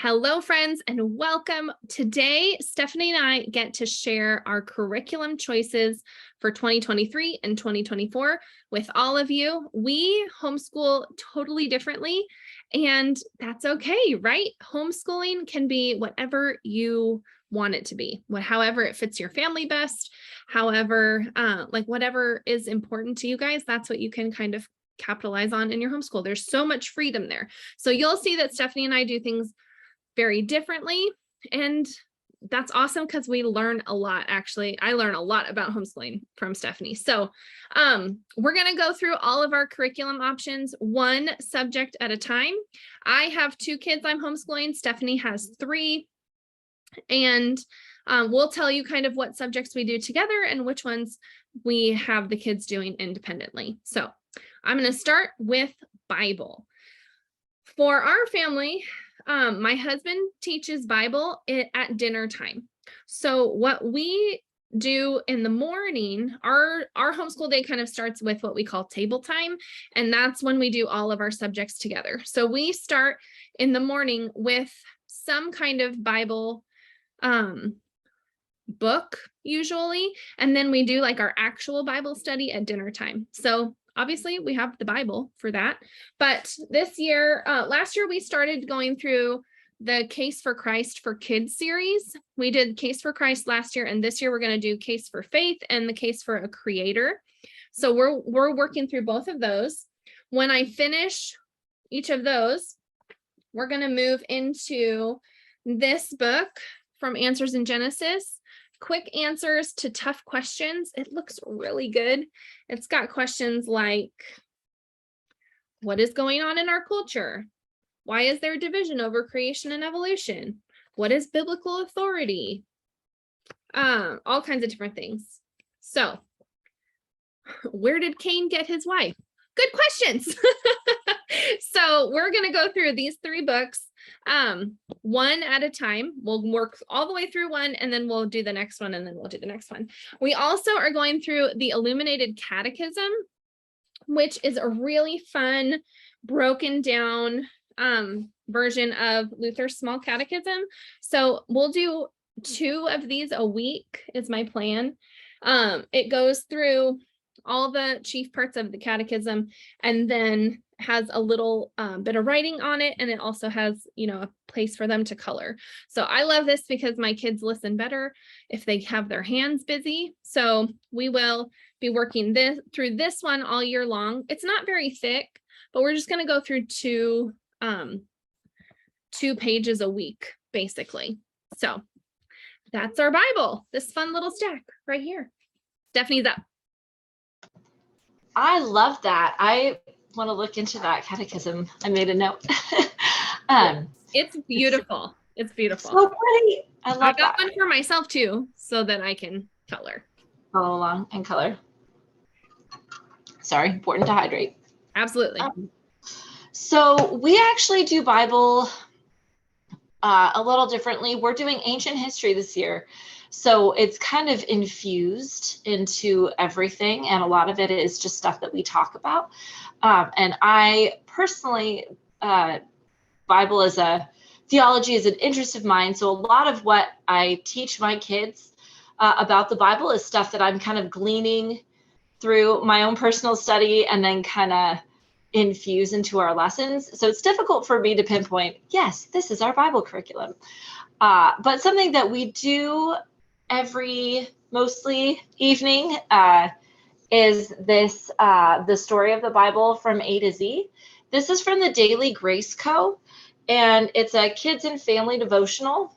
Hello, friends, and welcome. Today, Stephanie and I get to share our curriculum choices for 2023 and 2024 with all of you. We homeschool totally differently, and that's okay, right? Homeschooling can be whatever you want it to be, however it fits your family best, however, whatever is important to you guys, that's what you can kind of capitalize on in your homeschool. There's so much freedom there. So you'll see that Stephanie and I do things very differently. And that's awesome because we learn a lot. Actually, I learn a lot about homeschooling from Stephanie. So we're going to go through all of our curriculum options, one subject at a time. I have 2 kids I'm homeschooling. Stephanie has 3. And we'll tell you kind of what subjects we do together and which ones we have the kids doing independently. So I'm going to start with Bible. For our family, my husband teaches Bible at dinner time. So what we do in the morning, our homeschool day kind of starts with what we call table time. And that's when we do all of our subjects together. So we start in the morning with some kind of Bible book usually. And then we do like our actual Bible study at dinner time. So obviously we have the Bible for that, but this year, last year we started going through the Kayse for Christ for Kids series. We did Kayse for Christ last year, and this year we're going to do Kayse for Faith and the Kayse for a Creator. So we're working through both of those. When I finish each of those, we're going to move into this book from Answers in Genesis. Quick answers to tough questions. It looks really good. It's got questions like, what is going on in our culture? Why is there division over creation and evolution? What is biblical authority? All kinds of different things. So, where did Cain get his wife? Good questions. So we're going to go through these 3 books one at a time. We'll work all the way through one, and then we'll do the next one, and then we'll do the next one. We also are going through the Illuminated Catechism, which is a really fun, broken down version of Luther's Small Catechism. So we'll do 2 of these a week is my plan. It goes through all the chief parts of the catechism and then has a little bit of writing on it, and it also has, a place for them to color. So I love this because my kids listen better if they have their hands busy. So we will be working through this one all year long. It's not very thick, but we're just going to go through 2 pages a week, basically. So that's our Bible, this fun little stack right here. Stephanie's up. I love that. I want to look into that catechism. I made a note. It's beautiful. It's beautiful. So pretty. I got one for myself too, so that I can color. Follow along and color. Sorry, important to hydrate. Absolutely. So we actually do Bible a little differently. We're doing ancient history this year. So it's kind of infused into everything, and a lot of it is just stuff that we talk about. And I personally, Bible theology is an interest of mine. So a lot of what I teach my kids about the Bible is stuff that I'm kind of gleaning through my own personal study and then kind of infuse into our lessons. So it's difficult for me to pinpoint, yes, this is our Bible curriculum. But something that we do every mostly evening is this the story of the Bible from A to Z. This is from the Daily Grace Co. And it's a kids and family devotional.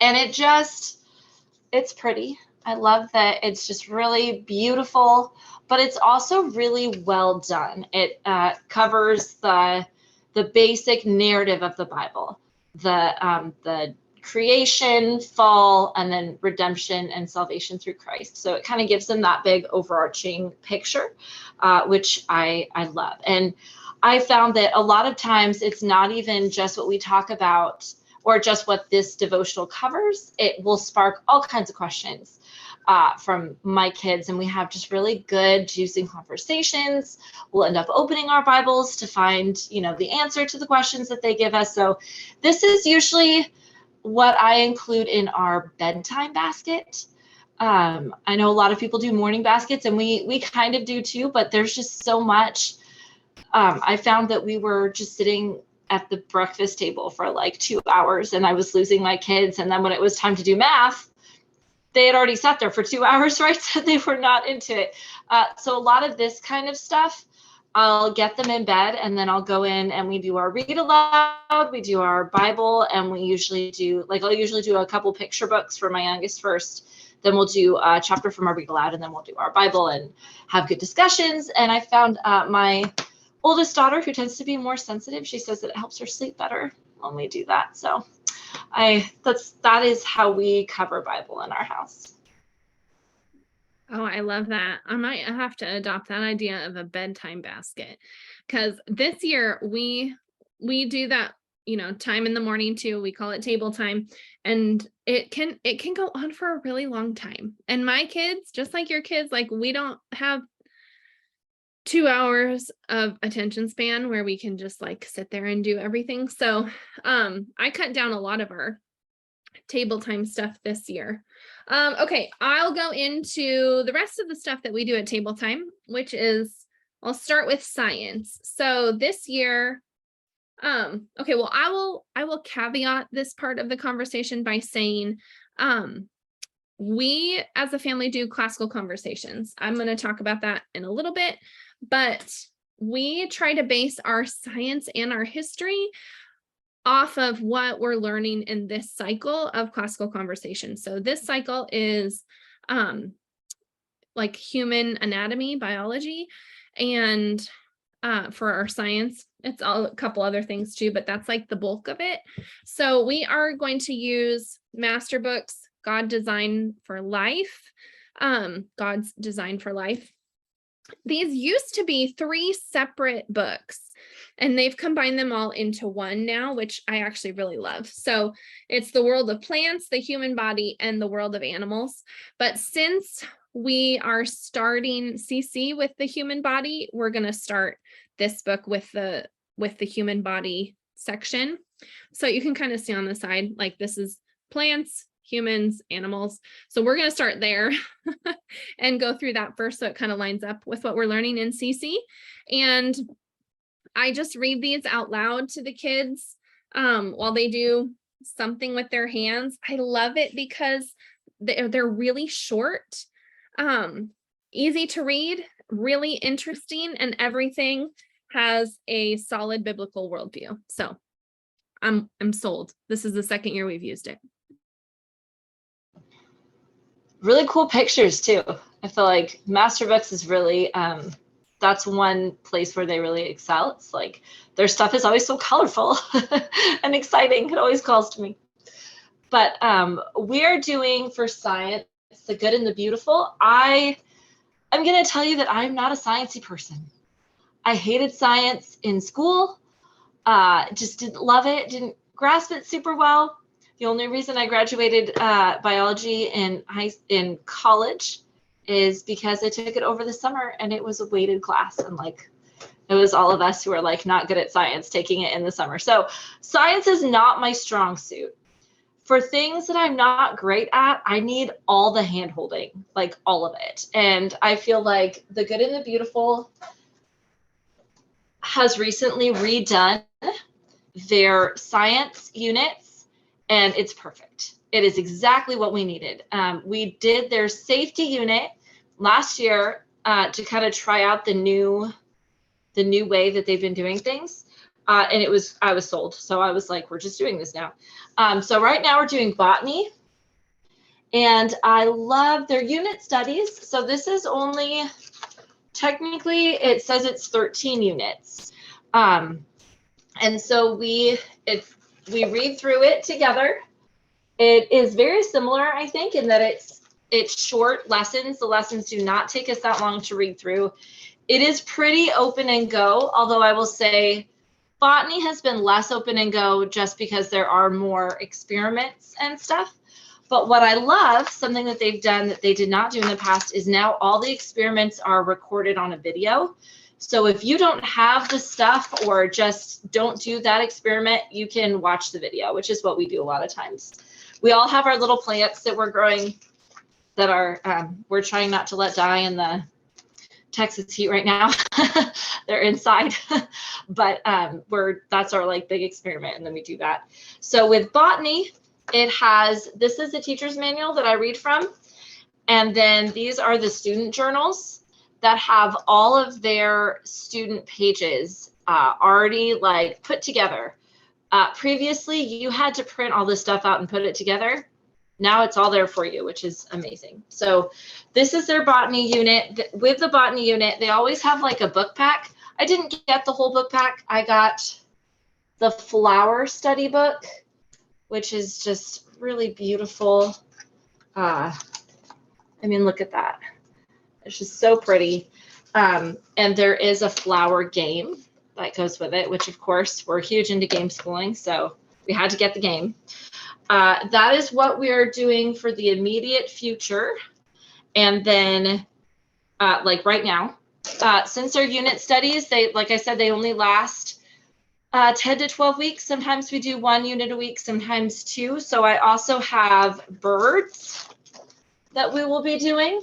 And it's pretty. I love that it's just really beautiful, but it's also really well done. It covers the basic narrative of the Bible, the creation, fall, and then redemption and salvation through Christ. So it kind of gives them that big overarching picture, which I love. And I found that a lot of times it's not even just what we talk about or just what this devotional covers. It will spark all kinds of questions from my kids, and we have just really good, juicing conversations. We'll end up opening our Bibles to find, the answer to the questions that they give us. So this is usually what I include in our bedtime basket. I know a lot of people do morning baskets, and we kind of do too, but there's just so much. I found that we were just sitting at the breakfast table for like 2 hours, and I was losing my kids. And then when it was time to do math, they had already sat there for 2 hours, right? So they were not into it. So a lot of this kind of stuff, I'll get them in bed, and then I'll go in and we do our read aloud, we do our Bible, and we usually do, I'll usually do a couple picture books for my youngest first. Then we'll do a chapter from our read aloud, and then we'll do our Bible and have good discussions. And I found my oldest daughter, who tends to be more sensitive, she says that it helps her sleep better when we do that. So that is how we cover Bible in our house. Oh, I love that. I might have to adopt that idea of a bedtime basket, because this year we do that, time in the morning too. We call it table time, and it can go on for a really long time. And my kids, just like your kids, we don't have 2 hours of attention span where we can just sit there and do everything. So I cut down a lot of our table time stuff this year. Okay, I'll go into the rest of the stuff that we do at table time, which is, I'll start with science. So this year, okay, well, I will caveat this part of the conversation by saying, we as a family do classical conversations. I'm going to talk about that in a little bit, but we try to base our science and our history off of what we're learning in this cycle of classical conversation. So this cycle is human anatomy, biology, and for our science, it's a couple other things too, but that's the bulk of it. So we are going to use master books, God's Design for Life. These used to be 3 separate books, and they've combined them all into one now, which I actually really love. So it's the world of plants, the human body, and the world of animals. But since we are starting CC with the human body, we're going to start this book with the human body section. So you can kind of see on the side, this is plants, humans, animals. So we're going to start there and go through that first, so it kind of lines up with what we're learning in CC. And I just read these out loud to the kids while they do something with their hands. I love it because they're really short, easy to read, really interesting, and everything has a solid biblical worldview. So I'm sold. This is the second year we've used it. Really cool pictures too. I feel like Master Books is really, that's one place where they really excel. It's their stuff is always so colorful and exciting. It always calls to me. But we're doing for science, the good and the beautiful. I'm going to tell you that I'm not a sciencey person. I hated science in school. Just didn't love it. Didn't grasp it super well. The only reason I graduated biology in college is because I took it over the summer, and it was a weighted class, and it was all of us who were not good at science taking it in the summer. So science is not my strong suit. For things that I'm not great at, I need all the hand holding, all of it. And I feel like The Good and the Beautiful has recently redone their science units, and it's perfect. It is exactly what we needed. We did their safety unit last year to kind of try out the new way that they've been doing things. And I was sold. So I was like, we're just doing this now. So right now we're doing botany, and I love their unit studies. So this is only, technically it says it's 13 units. And so we read through it together. It is very similar, I think, in that it's short lessons. The lessons do not take us that long to read through. It is pretty open and go, although I will say botany has been less open and go just because there are more experiments and stuff. But what I love, something that they've done that they did not do in the past, is now all the experiments are recorded on a video. So if you don't have the stuff or just don't do that experiment, you can watch the video, which is what we do a lot of times. We all have our little plants that we're growing that are, we're trying not to let die in the Texas heat right now. They're inside, but that's our like big experiment, and then we do that. So with botany, it has, this is the teacher's manual that I read from, and then these are the student journals that have all of their student pages already like put together. Previously, you had to print all this stuff out and put it together. Now it's all there for you, which is amazing. So this is their botany unit. With the botany unit, they always have like a book pack. I didn't get the whole book pack. I got the flower study book, which is just really beautiful. I mean, look at that. It's just so pretty. And there is a flower game that goes with it, which of course we're huge into game schooling, so we had to get the game. That is what we are doing for the immediate future. And then like right now, since our unit studies, they, like I said, they only last 10 to 12 weeks. Sometimes we do 1 unit a week, sometimes 2. So I also have birds that we will be doing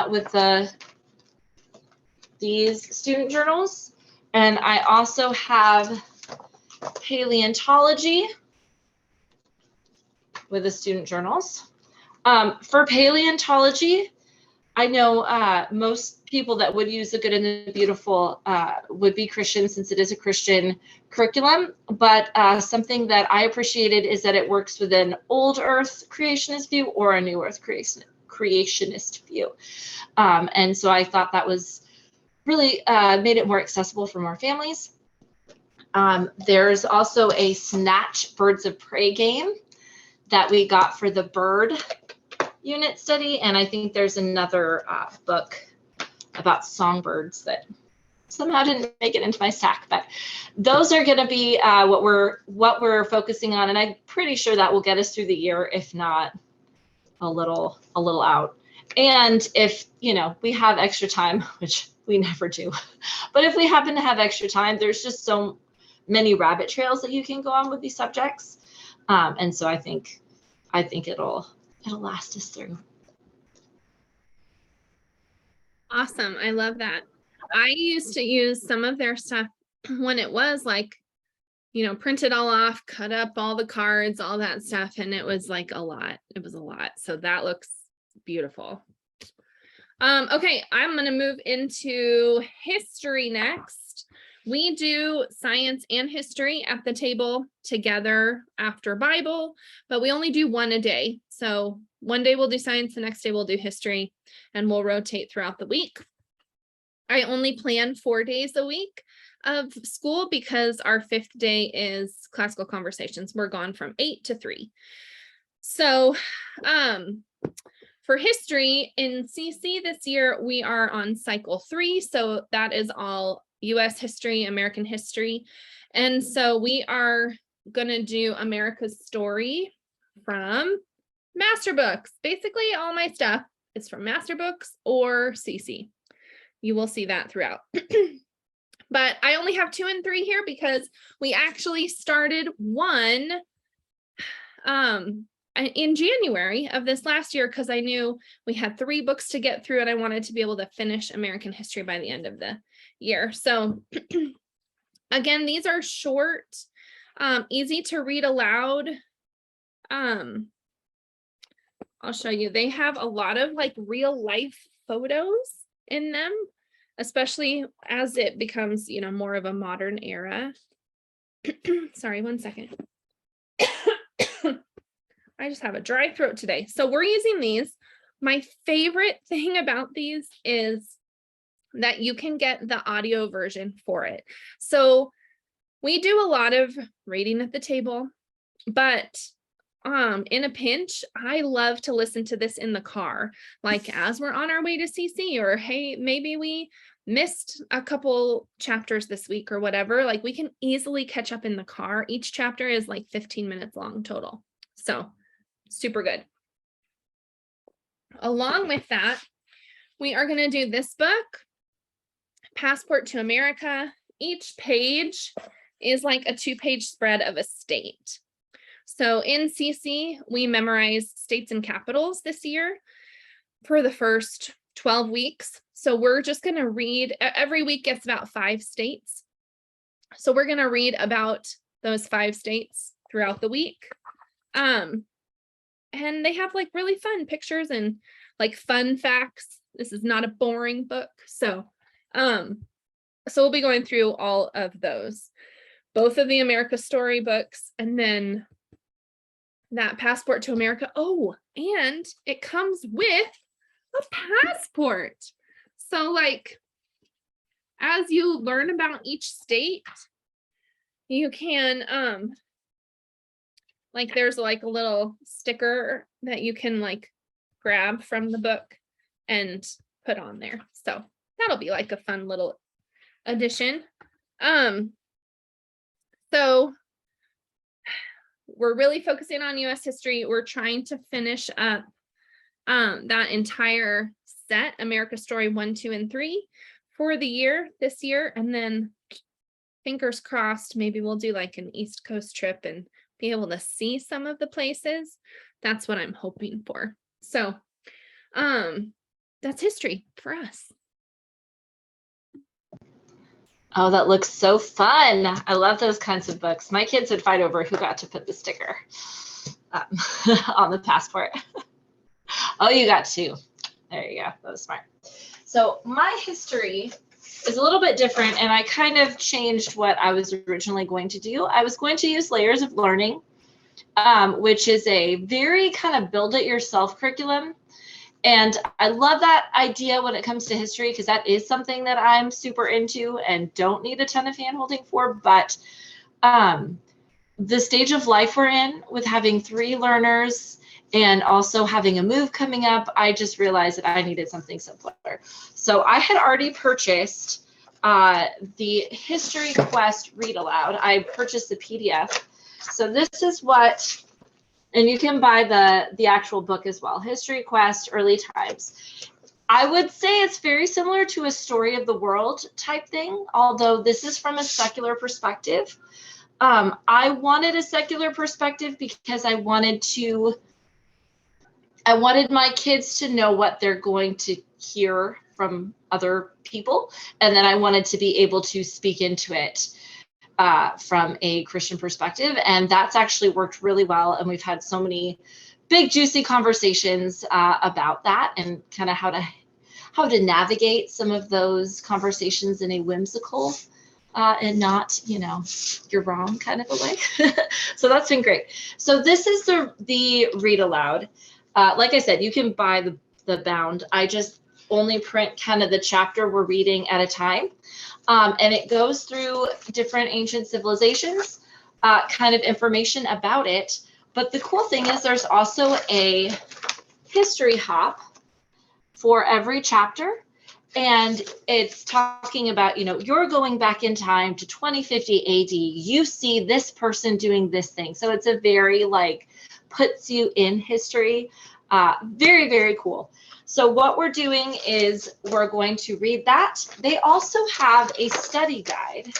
with these student journals. And I also have paleontology with the student journals. For paleontology, I know most people that would use the Good and the Beautiful would be Christian, since it is a Christian curriculum. But something that I appreciated is that it works with an old Earth creationist view or a new Earth creationist view. And so I thought that was really made it more accessible for more families. There's also a Snatch Birds of Prey game that we got for the bird unit study, and I think there's another book about songbirds that somehow didn't make it into my stack, but those are going to be what we're focusing on, and I'm pretty sure that will get us through the year, if not a little out. And if we have extra time, which we never do, but if we happen to have extra time, there's just so many rabbit trails that you can go on with these subjects, and so I think it'll last us through. Awesome. I love that. I used to use some of their stuff when it was like, print it all off, cut up all the cards, all that stuff. And it was like a lot. It was a lot. So that looks beautiful. Okay, I'm going to move into history next. We do science and history at the table together after Bible, but we only do 1 a day. So one day we'll do science, the next day we'll do history, and we'll rotate throughout the week. I only plan 4 days a week of school because our 5th day is classical conversations. We're gone from 8 to 3. So for history in CC this year, we are on cycle 3. So that is all US history, American history. And so we are going to do America's story from master books. Basically, all my stuff is from master books or CC. You will see that throughout. But I only have 2 and 3 here because we actually started 1 in January of this last year, because I knew we had 3 books to get through and I wanted to be able to finish American history by the end of the year. So again, these are short, easy to read aloud. I'll show you. They have a lot of like real life photos in them, especially as it becomes, more of a modern era. Sorry, 1 second. I just have a dry throat today. So we're using these. My favorite thing about these is that you can get the audio version for it. So we do a lot of reading at the table, but in a pinch, I love to listen to this in the car, like as we're on our way to CC, or hey, maybe we missed a couple chapters this week or whatever. Like we can easily catch up in the car. Each chapter is like 15 minutes long total. So super good. Along with that, we are going to do this book, Passport to America. Each page is like a 2-page spread of a state. So in CC, we memorized states and capitals this year for the first 12 weeks. So we're just going to read, every week gets about 5 states. So we're going to read about those 5 states throughout the week. And they have like really fun pictures and like fun facts. This is not a boring book. So we'll be going through all of those, both of the America Story books, and then that Passport to America. Oh, and it comes with a passport. So like, as you learn about each state, you can, like there's like a little sticker that you can like grab from the book and put on there. So that'll be like a fun little addition. So we're really focusing on US history. We're trying to finish up that entire set, America Story 1, 2, and 3 for the year, this year. And then fingers crossed, maybe we'll do like an East Coast trip and be able to see some of the places. That's what I'm hoping for. So that's history for us. Oh, that looks so fun. I love those kinds of books. My kids would fight over who got to put the sticker on the passport. Oh, you got 2. There you go. That was smart. So my history is a little bit different, and I kind of changed what I was originally going to do. I was going to use Layers of Learning, which is a very kind of build-it-yourself curriculum. And I love that idea when it comes to history, because that is something that I'm super into and don't need a ton of hand-holding for. But the stage of life we're in with having 3 learners and also having a move coming up, I just realized that I needed something simpler. So I had already purchased the History Quest Read Aloud. I purchased the PDF. So this is what, and you can buy the actual book as well, History Quest Early Times. I would say it's very similar to a story of the world type thing, although this is from a secular perspective. I wanted a secular perspective because I wanted my kids to know what they're going to hear from other people, and then I wanted to be able to speak into it from a Christian perspective, and that's actually worked really well. And we've had so many big juicy conversations about that, and kind of how to navigate some of those conversations in a whimsical and not, you're wrong kind of a way. So that's been great. So this is the read aloud. Like I said, you can buy the bound. I just only print kind of the chapter we're reading at a time. And it goes through different ancient civilizations, kind of information about it. But the cool thing is there's also a history hop for every chapter. And it's talking about, you're going back in time to 2050 AD. You see this person doing this thing. So it's a very puts you in history. Very, very cool. So what we're doing is we're going to read that. They also have a study guide,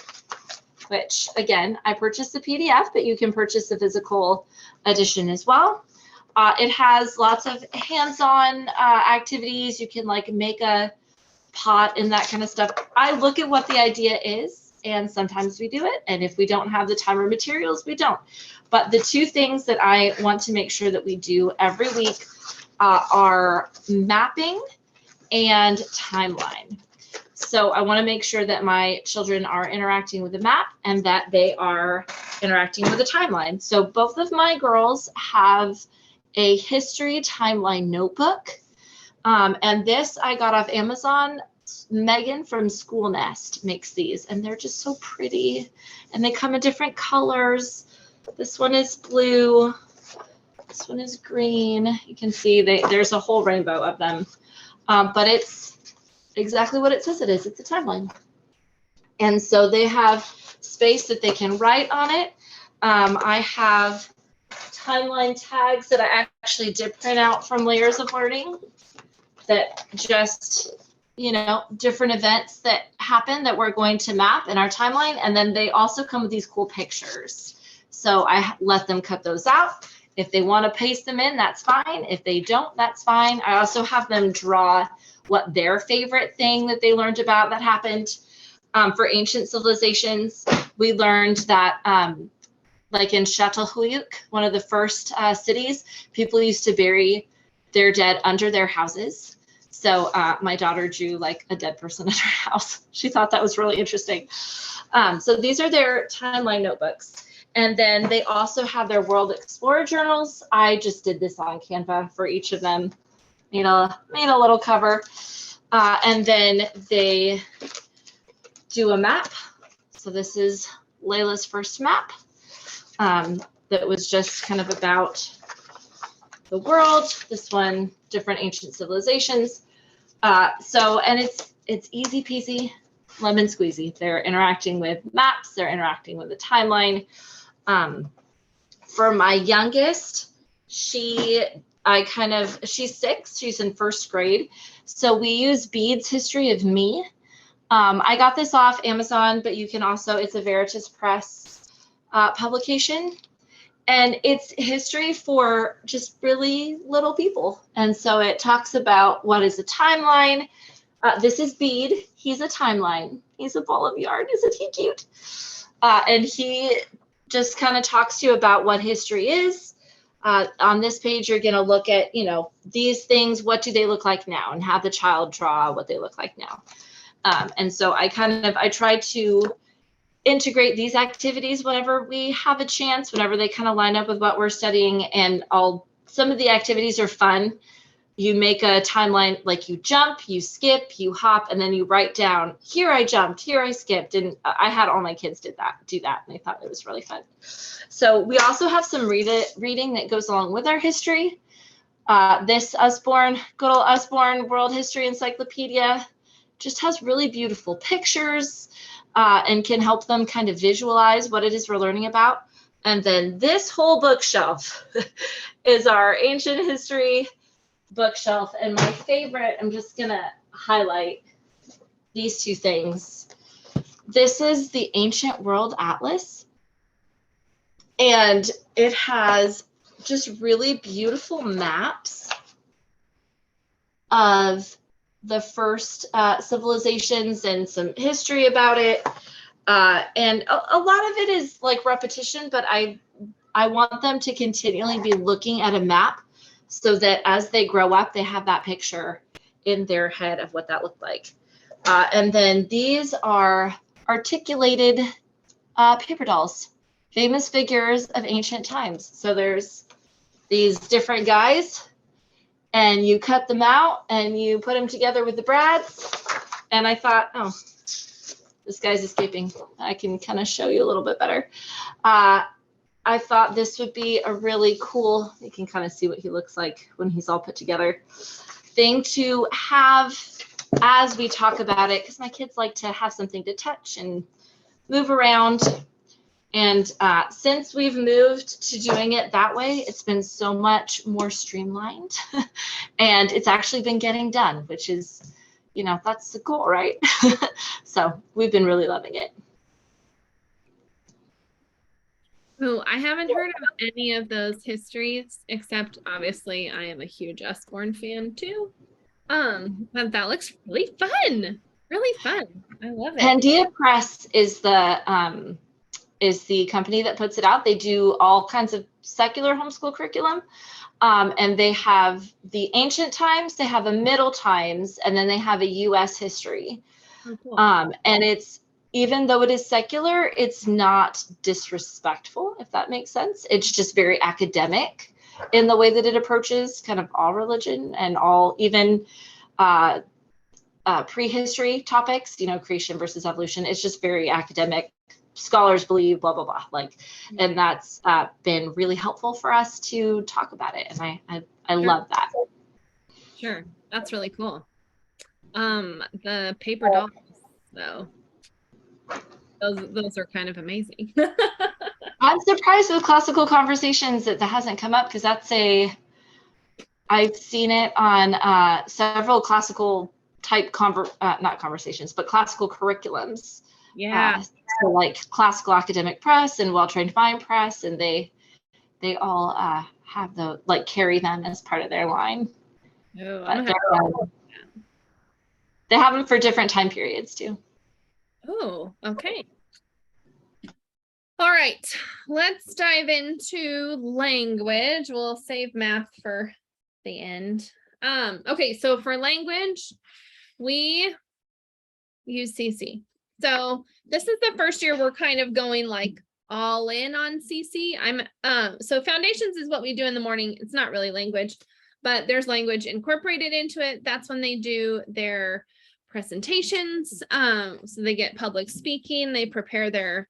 which again, I purchased the PDF, but you can purchase the physical edition as well. It has lots of hands-on activities. You can make a pot and that kind of stuff. I look at what the idea is, and sometimes we do it. And if we don't have the time or materials, we don't. But the 2 things that I want to make sure that we do every week are mapping and timeline. So I want to make sure that my children are interacting with the map and that they are interacting with the timeline. So both of my girls have a history timeline notebook. And this I got off Amazon. Megan from School Nest makes these, and they're just so pretty. And they come in different colors. This one is blue. This one is green. You can see there's a whole rainbow of them. But it's exactly what it says it is. It's a timeline. And so they have space that they can write on it. I have timeline tags that I actually did print out from Layers of Learning that just, different events that happen that we're going to map in our timeline. And then they also come with these cool pictures. So I let them cut those out. If they want to paste them in, that's fine. If they don't, that's fine. I also have them draw what their favorite thing that they learned about that happened. For ancient civilizations, we learned that like in Çatalhöyük, one of the first cities, people used to bury their dead under their houses. So my daughter drew like a dead person at her house. She thought that was really interesting. So these are their timeline notebooks. And then they also have their World Explorer journals. I just did this on Canva for each of them. Made a little cover. And then they do a map. So this is Layla's first map that was just kind of about the world. This one, different ancient civilizations. And it's easy peasy, lemon squeezy. They're interacting with maps. They're interacting with the timeline. For my youngest, she's 6. She's in first grade. So we use Bede's History of Me. I got this off Amazon, but you can also, it's a Veritas Press publication. And it's history for just really little people. And so it talks about what is a timeline. This is Bede. He's a timeline. He's a ball of yarn. Isn't he cute? And he just kind of talks to you about what history is. On this page, you're going to look at, these things, what do they look like now, and have the child draw what they look like now. And so I try to integrate these activities whenever we have a chance, whenever they kind of line up with what we're studying. And some of the activities are fun. You make a timeline, like you jump, you skip, you hop, and then you write down, here I jumped, here I skipped. And I had all my kids do that, and they thought it was really fun. So we also have some reading that goes along with our history. This good old Usborne World History Encyclopedia just has really beautiful pictures and can help them kind of visualize what it is we're learning about. And then this whole bookshelf is our ancient history bookshelf. And my favorite, I'm just going to highlight these two things. This is the Ancient World Atlas. And it has just really beautiful maps of the first civilizations and some history about it. And a lot of it is like repetition, but I want them to continually be looking at a map so that as they grow up, they have that picture in their head of what that looked like. And then these are articulated paper dolls, famous figures of ancient times. So there's these different guys, and you cut them out and you put them together with the brads. And I thought, oh, this guy's escaping. I can kind of show you a little bit better. I thought this would be a really cool, you can kind of see what he looks like when he's all put together, thing to have as we talk about it, because my kids like to have something to touch and move around. And since we've moved to doing it that way, it's been so much more streamlined and it's actually been getting done, which is, that's the goal, right? So we've been really loving it. Oh, I haven't heard of any of those histories, except obviously I am a huge Usborne fan too. But that looks really fun. Really fun. I love it. Pandia Press is the company that puts it out. They do all kinds of secular homeschool curriculum. And they have the ancient times, they have a middle times, and then they have a US history. Oh, cool. And it's, even though it is secular, it's not disrespectful, if that makes sense. It's just very academic in the way that it approaches kind of all religion and all, even prehistory topics, creation versus evolution. It's just very academic. Scholars believe, blah, blah, blah. And that's been really helpful for us to talk about it. And I love that. Sure. That's really cool. The paper dolls, though. Those are kind of amazing. I I'm surprised with classical conversations that hasn't come up, because I've seen it on several classical type not conversations, but classical curriculums. Yeah. So like Classical Academic Press and Well Trained Mind Press, and they all have carry them as part of their line. Oh, But they have them for different time periods too. Oh, okay. All right, let's dive into language. We'll save math for the end. Okay, so for language, we use CC. So this is the first year we're kind of going like all in on CC. So foundations is what we do in the morning. It's not really language, but there's language incorporated into it. That's when they do their presentations. So they get public speaking, they prepare their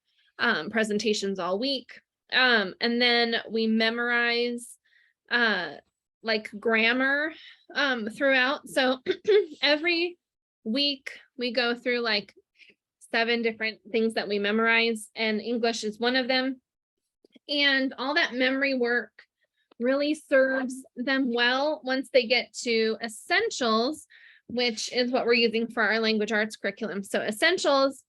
presentations all week. And then we memorize like grammar throughout. So every week we go through like 7 different things that we memorize, and English is one of them. And all that memory work really serves them well once they get to essentials, which is what we're using for our language arts curriculum. So essentials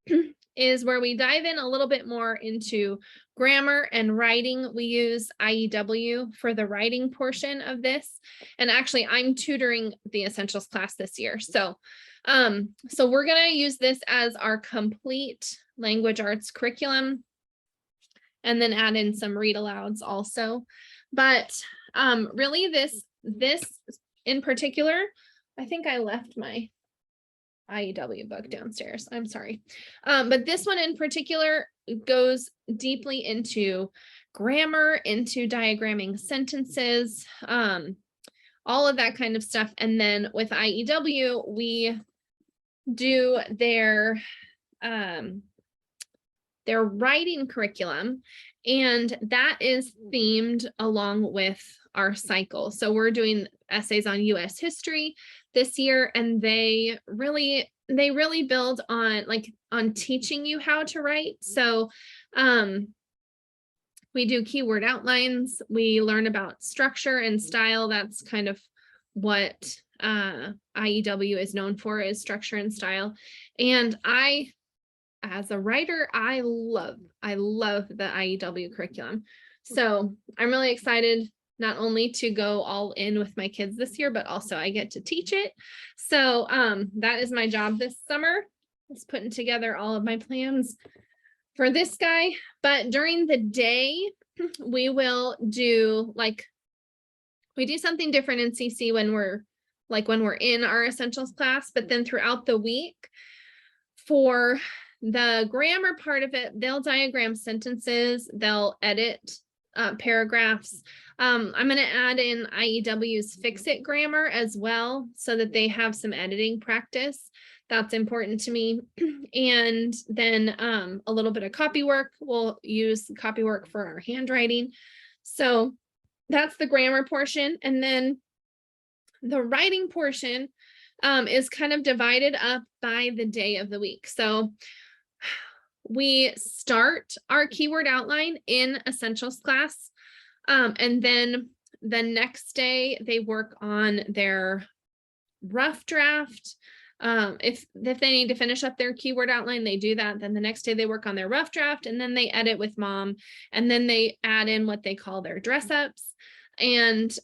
is where we dive in a little bit more into grammar and writing. We use IEW for the writing portion of this. And actually, I'm tutoring the essentials class this year. So we're going to use this as our complete language arts curriculum, and then add in some read alouds also. But really this in particular, I think I left my IEW book downstairs. I'm sorry. But this one in particular goes deeply into grammar, into diagramming sentences, all of that kind of stuff. And then with IEW, we do their writing curriculum, and that is themed along with our cycle. So we're doing essays on US history this year, and they really build on teaching you how to write. So we do keyword outlines, we learn about structure and style. That's kind of what IEW is known for, is structure and style. And as a writer, I love the IEW curriculum. So I'm really excited not only to go all in with my kids this year, but also I get to teach it. So that is my job this summer, is putting together all of my plans for this guy. But during the day, we will do we do something different in CC when we're in our essentials class, but then throughout the week, for the grammar part of it, they'll diagram sentences, they'll edit paragraphs. I'm going to add in IEW's Fix-It grammar as well, so that they have some editing practice. That's important to me. And then a little bit of copy work. We'll use copy work for our handwriting. So that's the grammar portion. And then the writing portion is kind of divided up by the day of the week. So we start our keyword outline in essentials class, and then the next day they work on their rough draft. If they need to finish up their keyword outline, they do that. Then the next day they work on their rough draft, and then they edit with mom, and then they add in what they call their dress ups. And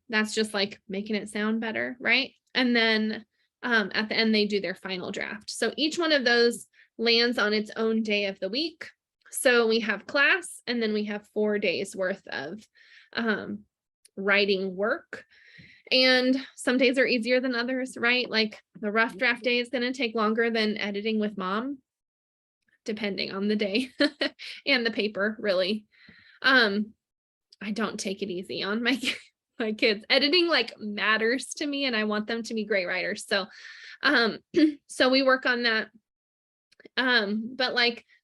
that's just like making it sound better, right? And then at the end they do their final draft. So each one of those lands on its own day of the week. So we have class, and then we have 4 days worth of writing work. And some days are easier than others, right? Like the rough draft day is going to take longer than editing with mom, depending on the day and the paper, really. I don't take it easy on my kids. Editing matters to me, and I want them to be great writers. So so we work on that. But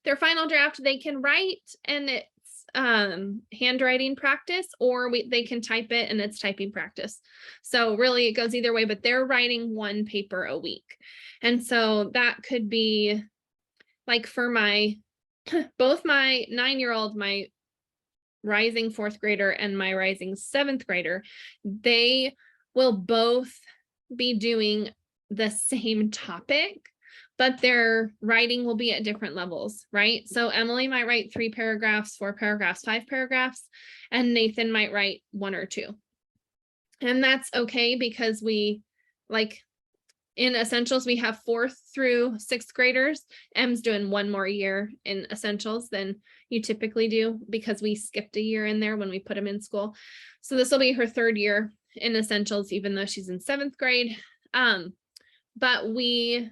their final draft, they can write, and it's handwriting practice, or they can type it and it's typing practice. So really it goes either way, but they're writing 1 paper a week. And so that could be for both my 9-year-old, my rising fourth grader and my rising seventh grader, they will both be doing the same topic, but their writing will be at different levels, right? So Emily might write 3 paragraphs, 4 paragraphs, 5 paragraphs, and Nathan might write 1 or 2. And that's okay, because we, like, in essentials, we have 4th through 6th graders. Em's doing 1 more year in essentials than you typically do, because we skipped a year in there when we put him in school. So this will be her 3rd year in essentials, even though she's in 7th grade. But we,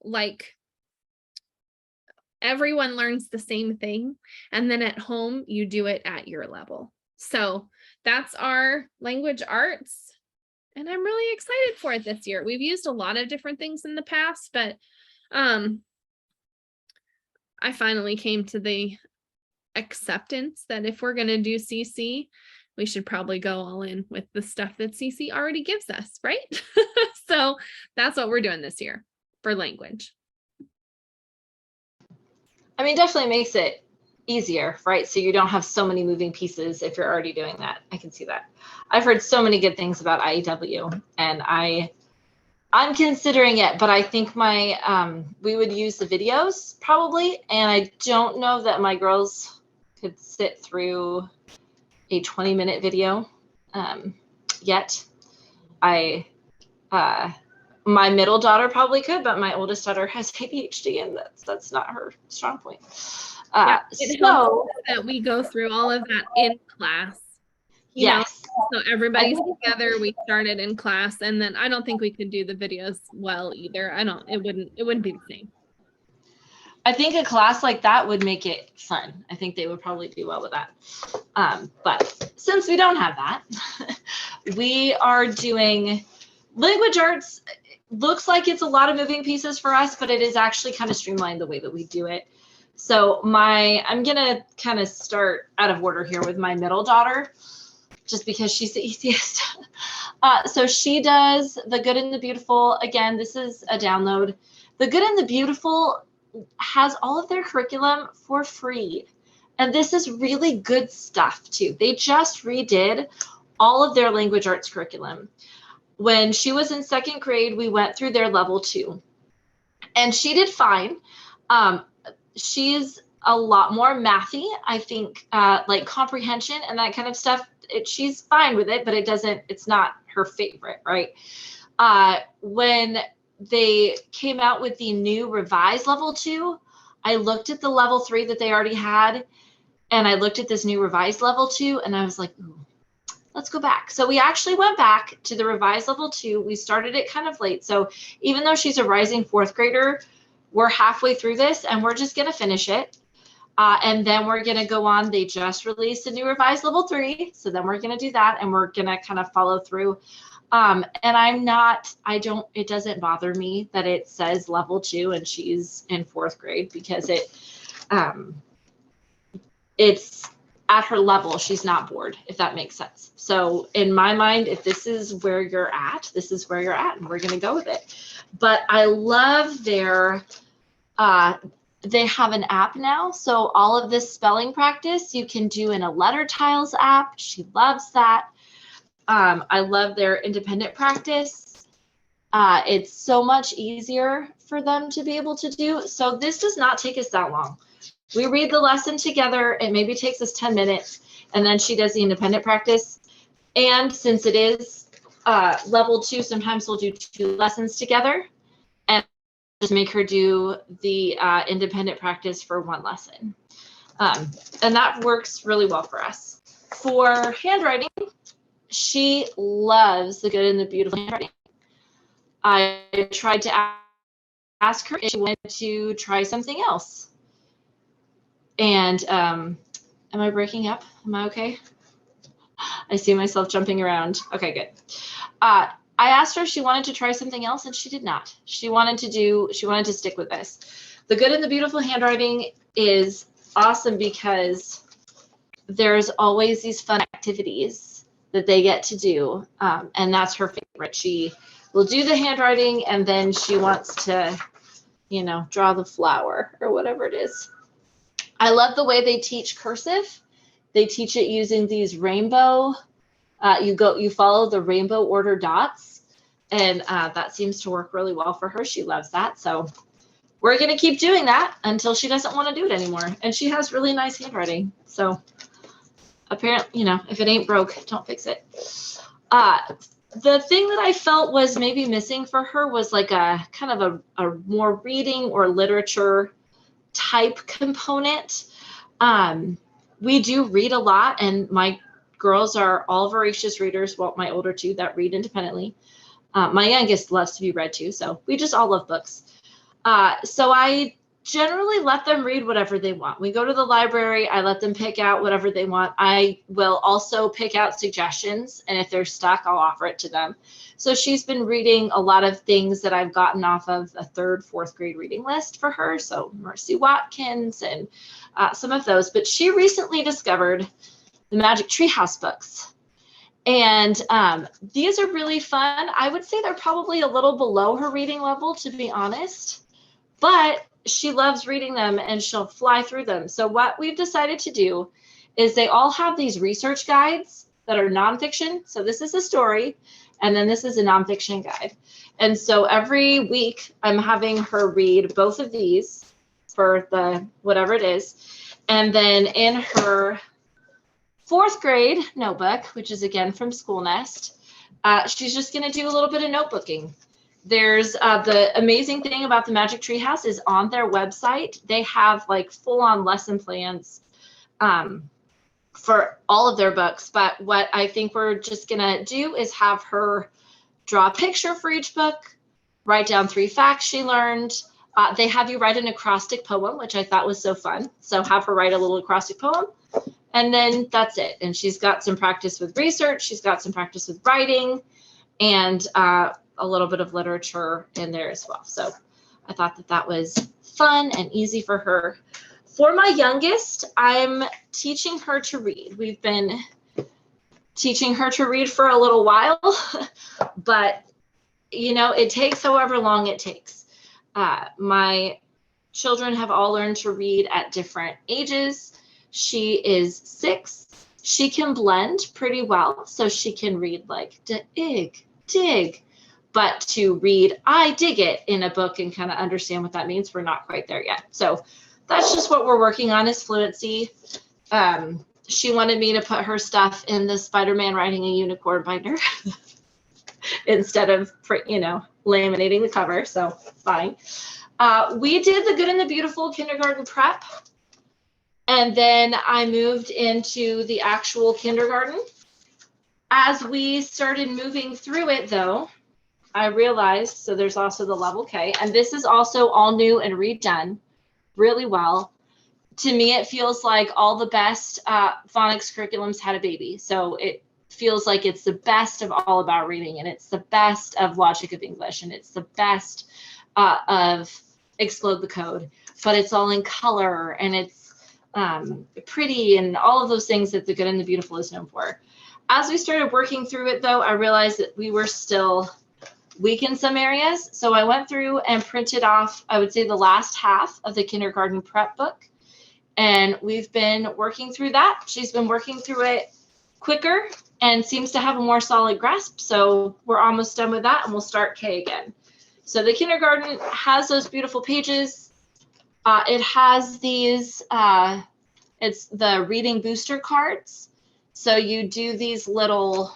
like, everyone learns the same thing, and then at home you do it at your level. So that's our language arts, and I'm really excited for it this year. We've used a lot of different things in the past, but I finally came to the acceptance that if we're going to do CC, we should probably go all in with the stuff that CC already gives us, right? So that's what we're doing this year for language. I mean, definitely makes it easier, right? So you don't have so many moving pieces if you're already doing that. I can see that. I've heard so many good things about IEW, and I'm considering it, but I think we would use the videos probably, and I don't know that my girls could sit through a 20-minute video yet. My middle daughter probably could, but my oldest daughter has ADHD, and that's not her strong point. It helps that we go through all of that in class. Yes. So everybody's together. We started in class, and then I don't think we could do the videos well either. It wouldn't be the same. I think a class like that would make it fun. I think they would probably do well with that. But since we don't have that, we are doing language arts. Looks like it's a lot of moving pieces for us, but it is actually kind of streamlined the way that we do it. So I'm gonna kind of start out of order here with my middle daughter, just because she's the easiest. So she does The Good and the Beautiful. Again, this is a download. The Good and the Beautiful has all of their curriculum for free. And this is really good stuff too. They just redid all of their language arts curriculum. When she was in 2nd grade, we went through their level 2, and she did fine. She's a lot more mathy, I think, like comprehension and that kind of stuff. She's fine with it, but it's not her favorite, right? When they came out with the new revised level 2, I looked at the level 3 that they already had, and I looked at this new revised level 2, and I was like, ooh, let's go back. So we actually went back to the revised level 2. We started it kind of late. So even though she's a rising 4th grader, we're halfway through this, and we're just going to finish it. And then we're going to go on. They just released a new revised level 3. So then we're going to do that, and we're going to kind of follow through. And it doesn't bother me that it says level 2 and she's in 4th grade, because it's at her level. She's not bored, if that makes sense. So in my mind, if this is where you're at, this is where you're at, and we're going to go with it. But I love they have an app now. So all of this spelling practice you can do in a letter tiles app. She loves that. I love their independent practice. It's so much easier for them to be able to do. So this does not take us that long. We read the lesson together. It maybe takes us 10 minutes, and then she does the independent practice. And since it is level 2, sometimes we'll do 2 lessons together and just make her do the independent practice for 1 lesson. And that works really well for us. For handwriting, she loves The Good and the Beautiful handwriting. I tried to ask her if she wanted to try something else. And am I breaking up? Am I okay? I see myself jumping around. Okay, good. I asked her if she wanted to try something else, and she did not. She wanted to stick with this. The Good and the Beautiful handwriting is awesome because there's always these fun activities that they get to do, and that's her favorite. She will do the handwriting, and then she wants to, draw the flower or whatever it is. I love the way they teach cursive. They teach it using these rainbow, you follow the rainbow order dots, and that seems to work really well for her. She loves that. So we're going to keep doing that until she doesn't want to do it anymore. And she has really nice handwriting. So apparently, if it ain't broke, don't fix it. The thing that I felt was maybe missing for her was like a kind of a more reading or literature type component. We do read a lot, and my girls are all voracious readers. Well, my older two that read independently. My youngest loves to be read to, so we just all love books. So I generally let them read whatever they want. We go to the library, I let them pick out whatever they want. I will also pick out suggestions, and if they're stuck, I'll offer it to them. So she's been reading a lot of things that I've gotten off of a 3rd, 4th grade reading list for her. So Mercy Watkins and some of those. But she recently discovered the Magic Treehouse books. And these are really fun. I would say they're probably a little below her reading level, to be honest. But she loves reading them and she'll fly through them. So what we've decided to do is they all have these research guides that are nonfiction. So this is a story, and then this is a nonfiction guide. And so every week I'm having her read both of these for the whatever it is. And then in her 4th grade notebook, which is again from School Nest, she's just going to do a little bit of notebooking. There's the amazing thing about the Magic Treehouse is on their website, they have like full-on lesson plans for all of their books. But what I think we're just going to do is have her draw a picture for each book, write down 3 facts she learned. They have you write an acrostic poem, which I thought was so fun. So have her write a little acrostic poem, and then that's it. And she's got some practice with research. She's got some practice with writing, and a little bit of literature in there as well. So I thought that was fun and easy for her. For my youngest, I'm teaching her to read. We've been teaching her to read for a little while, but it takes however long it takes. My children have all learned to read at different ages. She is 6. She can blend pretty well, so she can read like dig. But to read I dig it in a book and kind of understand what that means, we're not quite there yet. So that's just what we're working on, is fluency. She wanted me to put her stuff in the Spider-Man riding a unicorn binder instead of, laminating the cover. So fine. We did the Good and the Beautiful kindergarten prep. And then I moved into the actual kindergarten. As we started moving through it, though, I realized, so there's also the level K, and this is also all new and redone really well. To me, it feels like all the best phonics curriculums had a baby. So it feels like it's the best of All About Reading, and it's the best of Logic of English, and it's the best of Explode the Code, but it's all in color, and it's pretty, and all of those things that the Good and the Beautiful is known for. As we started working through it, though, I realized that we were still weak in some areas. So I went through and printed off, I would say, the last half of the kindergarten prep book. And we've been working through that. She's been working through it quicker and seems to have a more solid grasp. So we're almost done with that, and we'll start K again. So the kindergarten has those beautiful pages. It has these, it's the reading booster cards. So you do these little,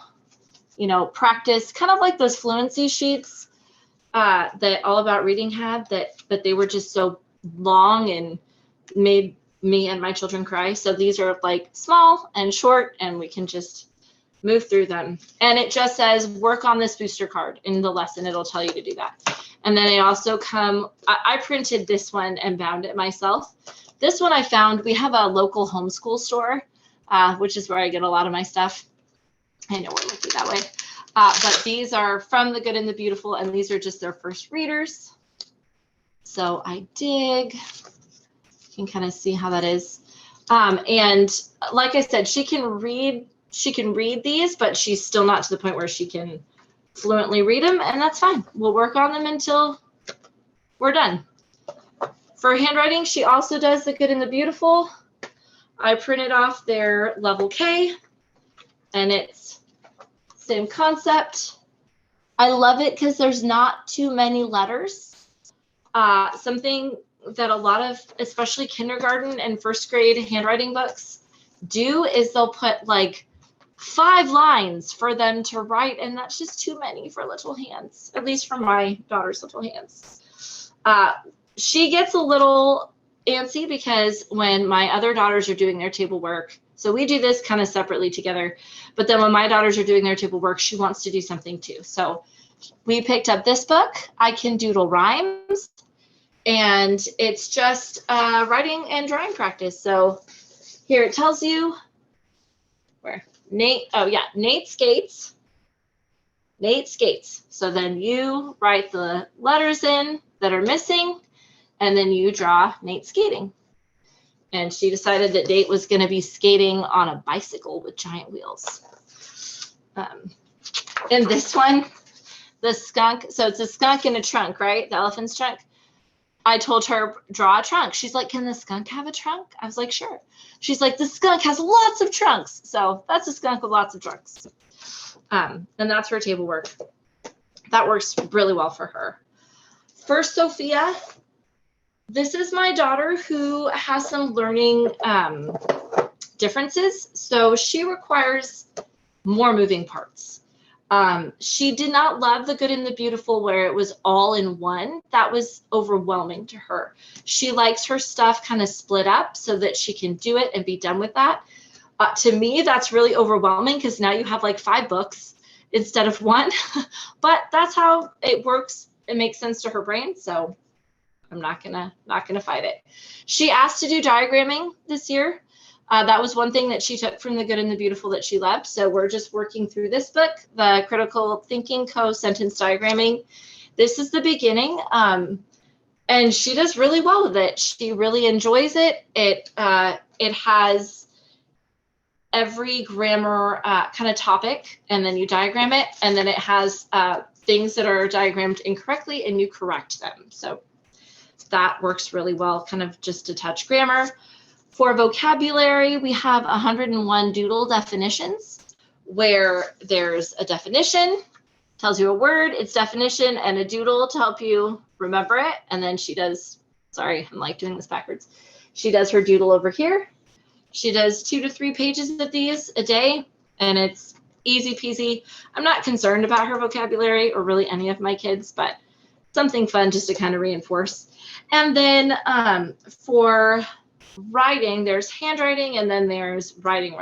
practice, kind of like those fluency sheets that All About Reading had, but they were just so long and made me and my children cry. So these are like small and short, and we can just move through them. And it just says, work on this booster card in the lesson. It'll tell you to do that. And then they also come, I printed this one and bound it myself. This one I found, we have a local homeschool store, which is where I get a lot of my stuff. I know we're lucky that way. But these are from the Good and the Beautiful, and these are just their first readers. So I dig. You can kind of see how that is. And like I said, she can read these, but she's still not to the point where she can fluently read them, and that's fine. We'll work on them until we're done. For handwriting, she also does the Good and the Beautiful. I printed off their level K, and it's same concept. I love it because there's not too many letters. Something that a lot of, especially kindergarten and first grade handwriting books do is they'll put like 5 lines for them to write, and that's just too many for little hands, at least for my daughter's little hands. She gets a little antsy because when my other daughters are doing their table work, so we do this kind of separately together, but then when my daughters are doing their table work, she wants to do something too. So we picked up this book, I Can Doodle Rhymes, and it's just writing and drawing practice. So here it tells you where Nate skates. Nate skates. So then you write the letters in that are missing, and then you draw Nate skating. And she decided that Nate was going to be skating on a bicycle with giant wheels. And this one, the skunk, so it's a skunk in a trunk, right? The elephant's trunk. I told her, draw a trunk. She's like, can the skunk have a trunk? I was like, sure. She's like, the skunk has lots of trunks. So that's a skunk with lots of trunks. And that's her table work. That works really well for her. For Sophia, this is my daughter who has some learning differences. So she requires more moving parts. She did not love The Good and the Beautiful where it was all in one. That was overwhelming to her. She likes her stuff kind of split up so that she can do it and be done with that. To me, that's really overwhelming because now you have like 5 books instead of 1, but that's how it works. It makes sense to her brain. So I'm not gonna fight it. She asked to do diagramming this year. That was one thing that she took from The Good and the Beautiful that she loved. So we're just working through this book, the Critical Thinking Co-Sentence Diagramming. This is the beginning, and she does really well with it. She really enjoys it. It has every grammar kind of topic, and then you diagram it, and then it has things that are diagrammed incorrectly, and you correct them. So that works really well, kind of just to touch grammar. For vocabulary, we have 101 doodle definitions where there's a definition, tells you a word, its definition, and a doodle to help you remember it. And then she does, sorry, I'm like doing this backwards. She does her doodle over here. She does 2 to 3 pages of these a day, and it's easy peasy. I'm not concerned about her vocabulary or really any of my kids, but something fun just to kind of reinforce. And then for writing, there's handwriting, and then there's writing.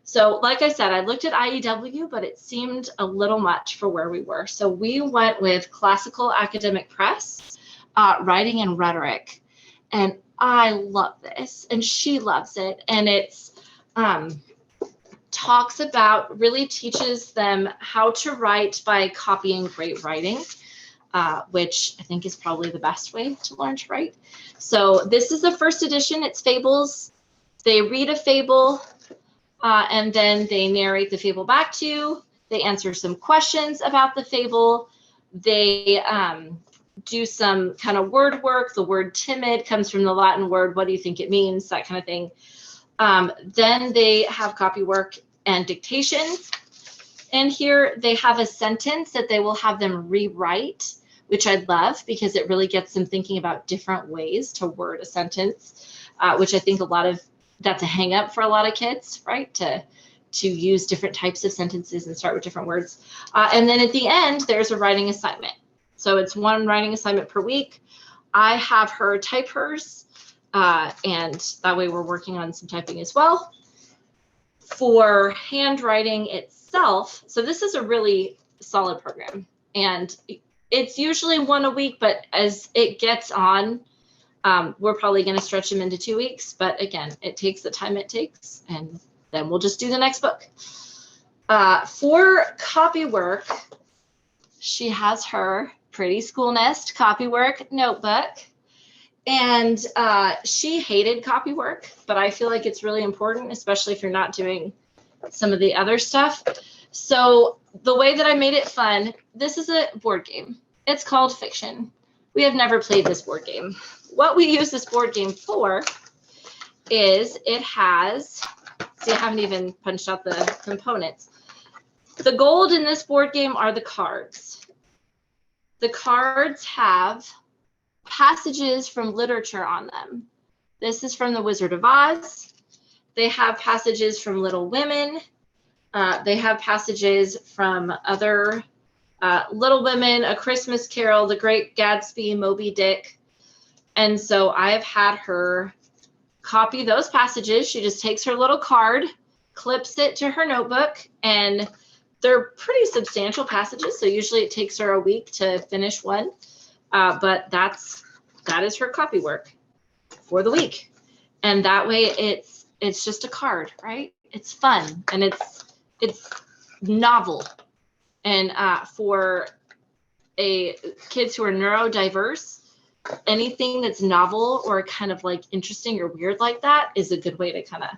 So like I said, I looked at IEW, but it seemed a little much for where we were. So we went with Classical Academic Press, Writing and Rhetoric. And I love this, and she loves it. And it's talks about, really teaches them how to write by copying great writing. Which I think is probably the best way to learn to write. So this is the first edition. It's fables. They read a fable, and then they narrate the fable back to you. They answer some questions about the fable. They do some kind of word work. The word timid comes from the Latin word. What do you think it means? That kind of thing. Then they have copy work and dictation. And here they have a sentence that they will have them rewrite, which I love because it really gets them thinking about different ways to word a sentence, which I think that's a hang up for a lot of kids, right? To use different types of sentences and start with different words. And then at the end, there's a writing assignment. So it's 1 writing assignment per week. I have her type hers, and that way we're working on some typing as well. For handwriting itself, so this is a really solid program, and it's usually 1 a week, but as it gets on, we're probably going to stretch them into 2 weeks. But again, it takes the time it takes, and then we'll just do the next book. For copy work, she has her Pretty School Nest copy work notebook, and she hated copy work, but I feel like it's really important, especially if you're not doing some of the other stuff. So the way that I made it fun, this is a board game. It's called Fiction. We have never played this board game. What we use this board game for is it has, see, I haven't even punched out the components. The gold in this board game are the cards. The cards have passages from literature on them. This is from The Wizard of Oz. They have passages from Little Women. They have passages from other Little Women, A Christmas Carol, The Great Gatsby, Moby Dick. And so I've had her copy those passages. She just takes her little card, clips it to her notebook, and they're pretty substantial passages. So usually it takes her a week to finish one, but that is her copy work for the week. And that way it's just a card, right? It's fun and it's novel. And for kids who are neurodiverse, anything that's novel or kind of like interesting or weird like that is a good way to kind of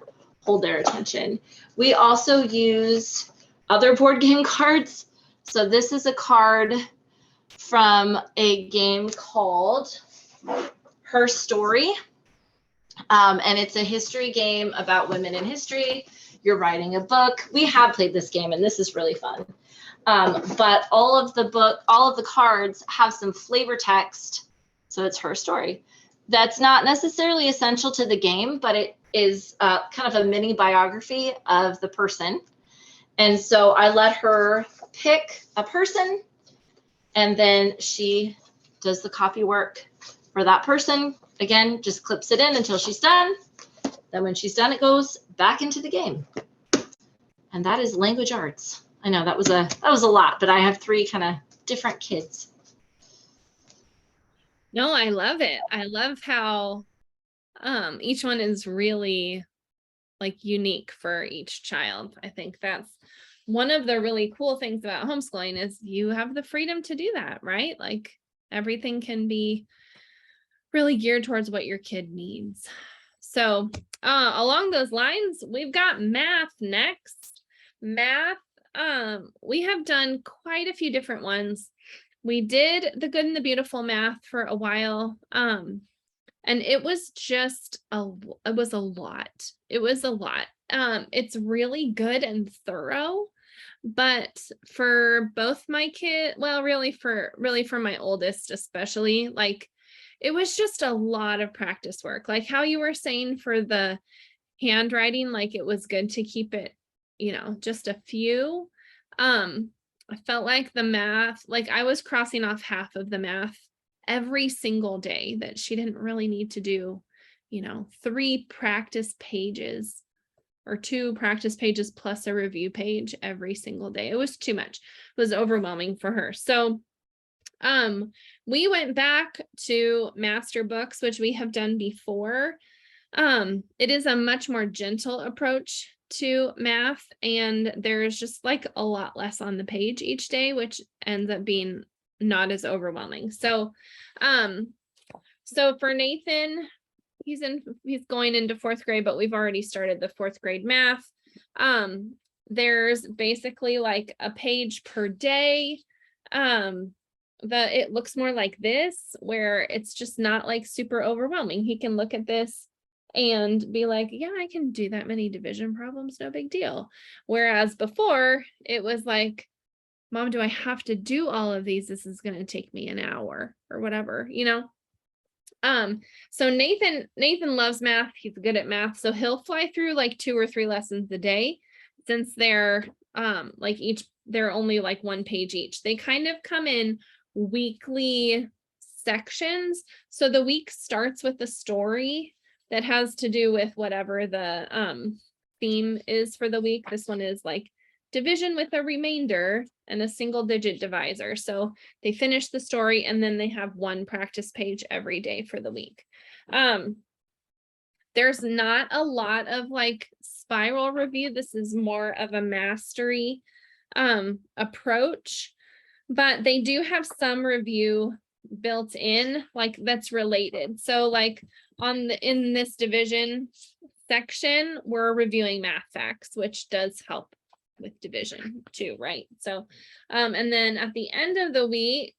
hold their attention. We also use other board game cards. So this is a card from a game called Her Story. And it's a history game about women in history. You're writing a book. We have played this game and this is really fun. But all of the cards have some flavor text. So it's her story. That's not necessarily essential to the game, but it is kind of a mini biography of the person. And so I let her pick a person and then she does the copy work for that person. Again, just clips it in until she's done. Then when she's done, it goes back into the game. And that is language arts. I know that was a lot, but I have 3 kind of different kids. No, I love it. I love how each one is really like unique for each child. I think that's one of the really cool things about homeschooling is you have the freedom to do that, right? Like everything can be really geared towards what your kid needs. So along those lines, we've got math next. Math, we have done quite a few different ones. We did the Good and the Beautiful math for a while. And it was just it was a lot. It was a lot. It's really good and thorough, but for both my kids, well, really for my oldest, especially, like it was just a lot of practice work. Like how you were saying for the handwriting, like it was good to keep it, just a few. I felt like the math, like I was crossing off half of the math every single day that she didn't really need to do, 3 practice pages or 2 practice pages plus a review page every single day. It was too much. It was overwhelming for her. So we went back to master books, which we have done before. It is a much more gentle approach to math, and there's just like a lot less on the page each day, which ends up being not as overwhelming. So for Nathan, he's going into 4th grade, but we've already started the 4th grade math. There's basically like a page per day. It looks more like this, where it's just not like super overwhelming. He can look at this and be like, yeah, I can do that many division problems, no big deal. Whereas before it was like, Mom, do I have to do all of these? This is going to take me an hour or whatever, So Nathan loves math. He's good at math. So he'll fly through like 2 or 3 lessons a day, since they're they're only like 1 page each. They kind of come in weekly sections. So the week starts with a story that has to do with whatever the theme is for the week. This one is like division with a remainder and a single digit divisor. So they finish the story and then they have 1 practice page every day for the week. There's not a lot of like spiral review. This is more of a mastery approach, but they do have some review built in, like that's related. So like in this division section, we're reviewing math facts, which does help with division too, right? So and then at the end of the week,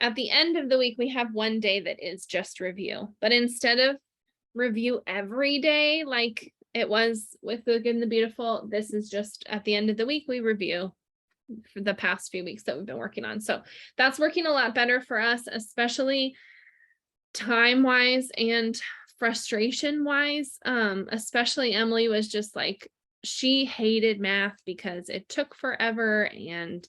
at the end of the week, we have one day that is just review. But instead of review every day, like it was with the Good and the Beautiful, this is just at the end of the week, we review for the past few weeks that we've been working on. So that's working a lot better for us, especially time-wise and frustration-wise. Especially Emily was just like, she hated math because it took forever, and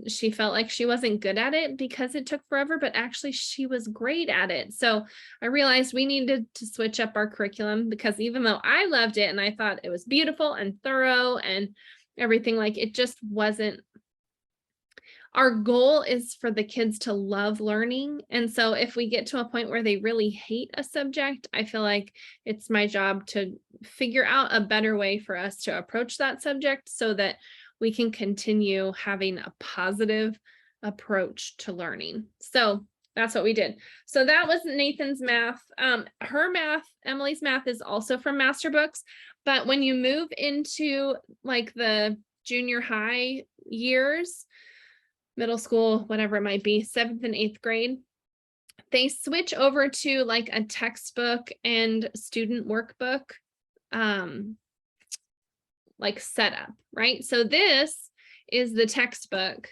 she felt like she wasn't good at it because it took forever, but actually she was great at it. So I realized we needed to switch up our curriculum, because even though I loved it and I thought it was beautiful and thorough and everything, like it just wasn't. Our goal is for the kids to love learning. And so if we get to a point where they really hate a subject, I feel like it's my job to figure out a better way for us to approach that subject so that we can continue having a positive approach to learning. So that's what we did. So that was Nathan's math. Her math, Emily's math, is also from master books. But when you move into like the junior high years, middle school, whatever it might be, 7th and 8th grade, they switch over to like a textbook and student workbook like setup, right? So this is the textbook,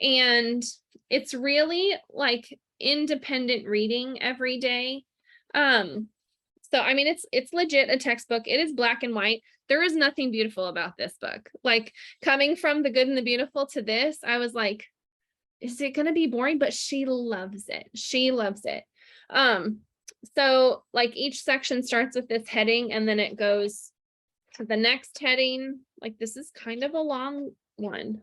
and it's really like independent reading every day. So I mean, it's legit a textbook. It is black and white. There is nothing beautiful about this book. Like coming from the Good and the Beautiful to this, I was like, is it going to be boring? But she loves it. She loves it. So like each section starts with this heading, and then it goes to the next heading. Like this is kind of a long one,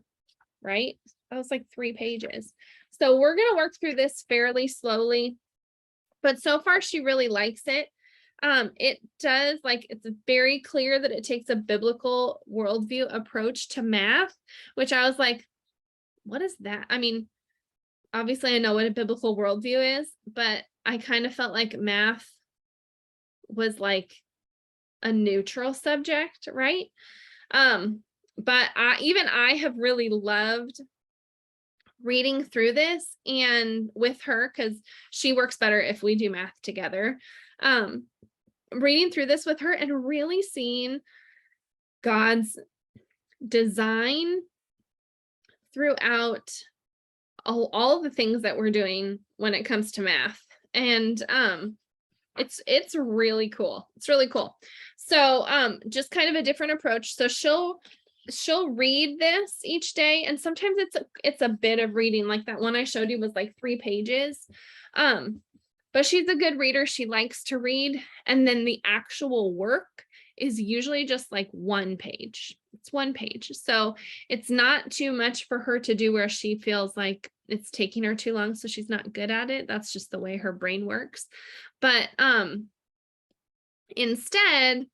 right? That was like 3 pages. So we're going to work through this fairly slowly, but so far she really likes it. It does, like, it's very clear that it takes a biblical worldview approach to math, which I was like, what is that? I mean, obviously I know what a biblical worldview is, but I kind of felt like math was like a neutral subject, right? But I have really loved reading through this and with her, because she works better if we do math together. Reading through this with her and really seeing God's design throughout all the things that we're doing when it comes to math. And it's really cool. It's really cool. So just kind of a different approach. So she'll read this each day, and sometimes it's a bit of reading. Like that one I showed you was like 3 pages. But she's a good reader. She likes to read. And then the actual work is usually just like 1 page. It's 1 page. So it's not too much for her to do where she feels like it's taking her too long. So she's not good at it. That's just the way her brain works. But instead,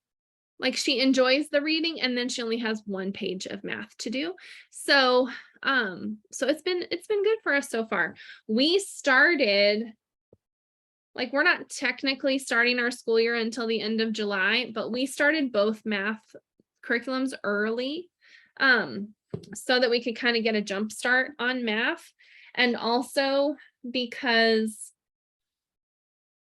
like she enjoys the reading, and then she only has 1 page of math to do. So it's been good for us so far. We started, like, we're not technically starting our school year until the end of July, but we started both math curriculums early, so that we could kind of get a jump start on math. And also because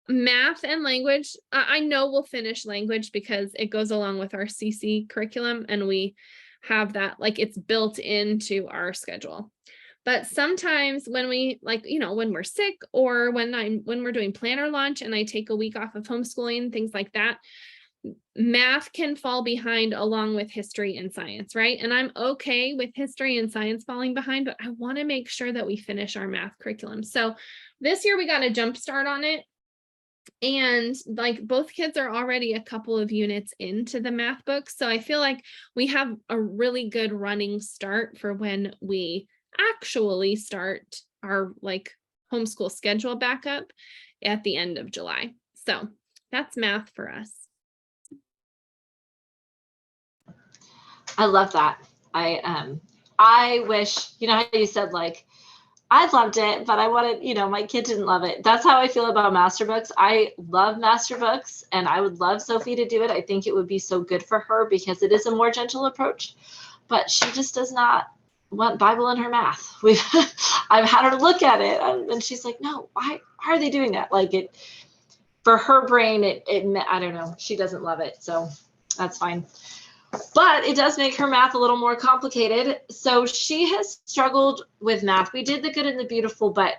math and language, I know we'll finish language because it goes along with our CC curriculum, and we have that, like, it's built into our schedule. But sometimes when we, like, when we're sick, or when we're doing planner launch and I take a week off of homeschooling, things like that, math can fall behind along with history and science, right? And I'm okay with history and science falling behind, but I want to make sure that we finish our math curriculum. So this year we got a jump start on it. And like both kids are already a couple of units into the math book. So I feel like we have a really good running start for when we actually start our like homeschool schedule back up at the end of July. So that's math for us. I love that. I wish, how you said, like, I loved it, but I wanted, my kid didn't love it. That's how I feel about master books. I love master books, and I would love Sophie to do it. I think it would be so good for her because it is a more gentle approach, but she just does not want Bible in her math. I've had her look at it, and she's like, no, why are they doing that? Like, it, for her brain, I don't know. She doesn't love it. So that's fine. But it does make her math a little more complicated. So she has struggled with math. We did the good and the beautiful, but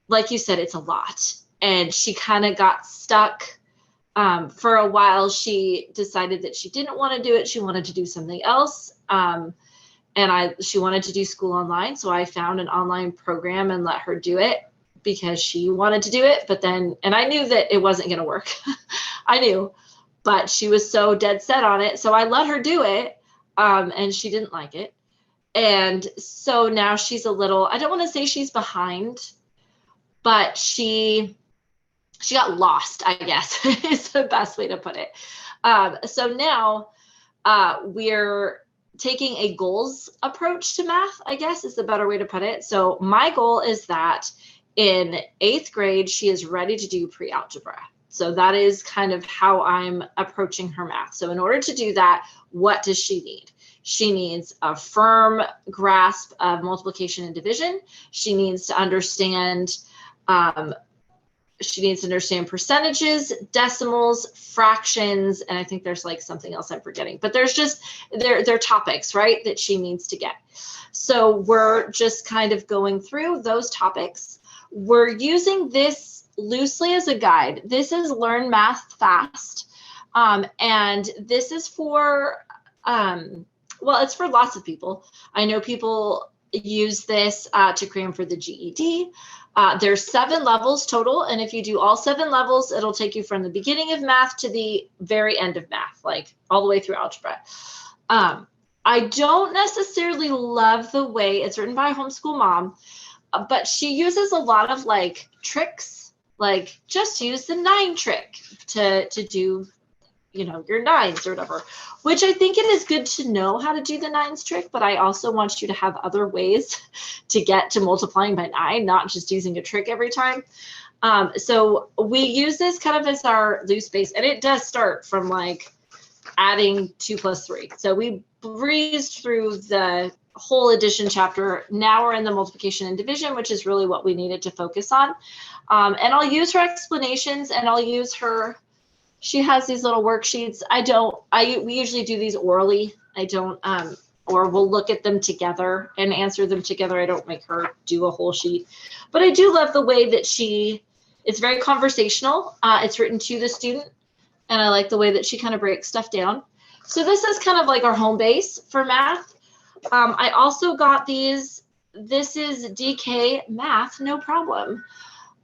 like you said, it's a lot. And she kind of got stuck. For a while, she decided that she didn't want to do it. She wanted to do something else. She wanted to do school online. So I found an online program and let her do it because she wanted to do it. But then, and I knew that it wasn't going to work. I knew, but she was so dead set on it. So I let her do it. And she didn't like it. And so now she's a little, I don't want to say she's behind, but she got lost, I guess, is the best way to put it. So now we're taking a goals approach to math, I guess is the better way to put it. So my goal is that in 8th grade, she is ready to do pre-algebra. So that is kind of how I'm approaching her math. So in order to do that, what does she need? She needs a firm grasp of multiplication and division. She needs to understand percentages, decimals, fractions, and I think there's like something else I'm forgetting, but there's just, they're topics, right, that she needs to get. So we're just kind of going through those topics. We're using this loosely as a guide. This is Learn Math Fast. And this is for, well, it's for lots of people. I know people use this to cram for the GED. There's 7 levels total, and if you do all 7 levels, it'll take you from the beginning of math to the very end of math, like all the way through algebra. I don't necessarily love the way it's written by a homeschool mom, but she uses a lot of like tricks, like just use the 9 trick to do, you know, your 9s or whatever, which I think it is good to know how to do the 9s trick, but I also want you to have other ways to get to multiplying by 9, not just using a trick every time. So we use this kind of as our loose base, and it does start from like adding 2 plus 3. So we breezed through the whole addition chapter. Now we're in the multiplication and division, which is really what we needed to focus on. And I'll use her explanations, and I'll use her, she has these little worksheets. We usually do these orally. I don't, or we'll look at them together and answer them together. I don't make her do a whole sheet, but I do love the way that it's very conversational. It's written to the student, and I like the way that she kind of breaks stuff down. So this is kind of like our home base for math. I also got these. This is DK Math, no problem.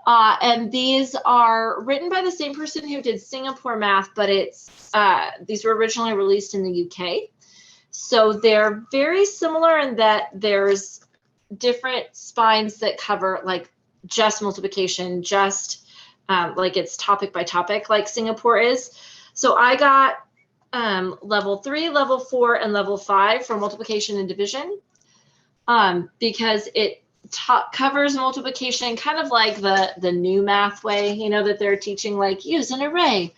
And these are written by the same person who did Singapore Math, but these were originally released in the UK. So they're very similar in that there's different spines that cover like just multiplication, just like it's topic by topic like Singapore is. So I got level 3, level 4, and level 5 for multiplication and division because it covers multiplication kind of like the new math way, you know, that they're teaching, like use an array.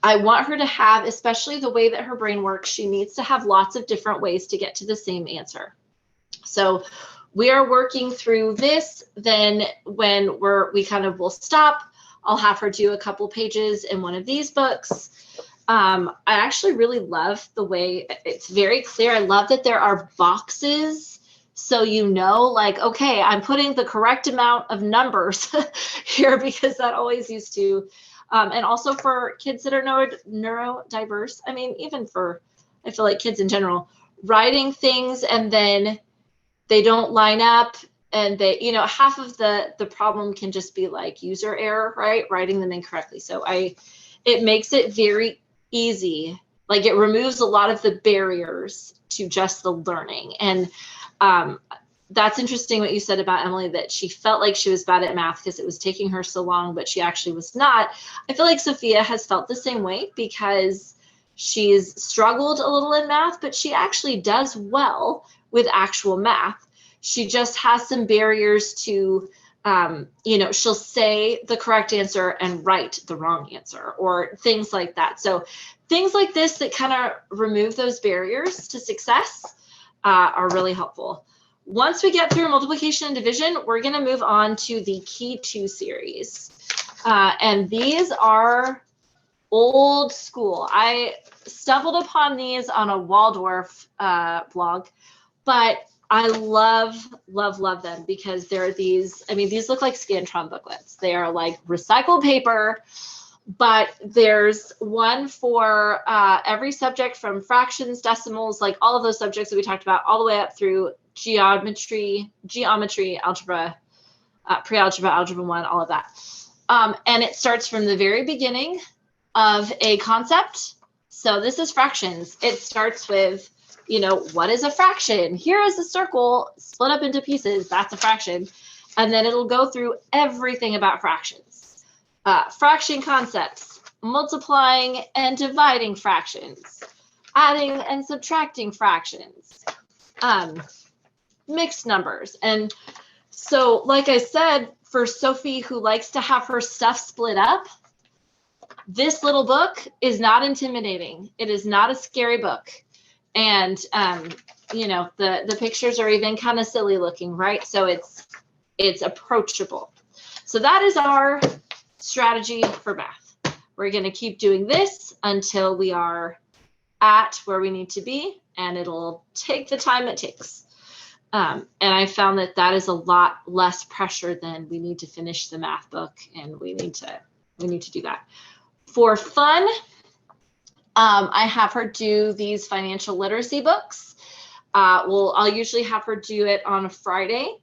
I want her to have, especially the way that her brain works, she needs to have lots of different ways to get to the same answer. So we are working through this. Then when we kind of will stop, I'll have her do a couple pages in one of these books. I actually really love the way it's very clear. I love that there are boxes. So you know, like, okay, I'm putting the correct amount of numbers here because that always used to, and also for kids that are neurodiverse. I mean, even I feel like kids in general, writing things and then they don't line up, and they, you know, half of the problem can just be like user error, right? Writing them incorrectly. So it makes it very easy. Like it removes a lot of the barriers to just the learning. And that's interesting what you said about Emily, that she felt like she was bad at math because it was taking her so long, but she actually was not. I feel like Sophia has felt the same way because she's struggled a little in math, but she actually does well with actual math. She just has some barriers to, you know, she'll say the correct answer and write the wrong answer or things like that. So things like this that kind of remove those barriers to success. are really helpful. Once we get through multiplication and division, we're going to move on to the Key 2 series. And these are old school. I stumbled upon these on a Waldorf blog, but I love them because they're these, I mean, these look like Scantron booklets. They are like recycled paper, but there's one for every subject from fractions, decimals, like all of those subjects that we talked about, all the way up through geometry, algebra, pre-algebra, algebra 1, all of that. And it starts from the very beginning of a concept. So this is fractions. It starts with, you know, what is a fraction? Here is a circle split up into pieces. That's a fraction. And then it'll go through everything about fractions. Fraction concepts, multiplying and dividing fractions, adding and subtracting fractions, mixed numbers. And so, like I said, for Sophie, who likes to have her stuff split up, this little book is not intimidating. It is not a scary book. And, you know, the pictures are even kind of silly looking, right? So it's approachable. So that is our strategy for math. We're going to keep doing this until we are at where we need to be, and it'll take the time it takes. And I found that that is a lot less pressure than we need to finish the math book, and we need to do that. For fun, I have her do these financial literacy books. I'll usually have her do it on a Friday.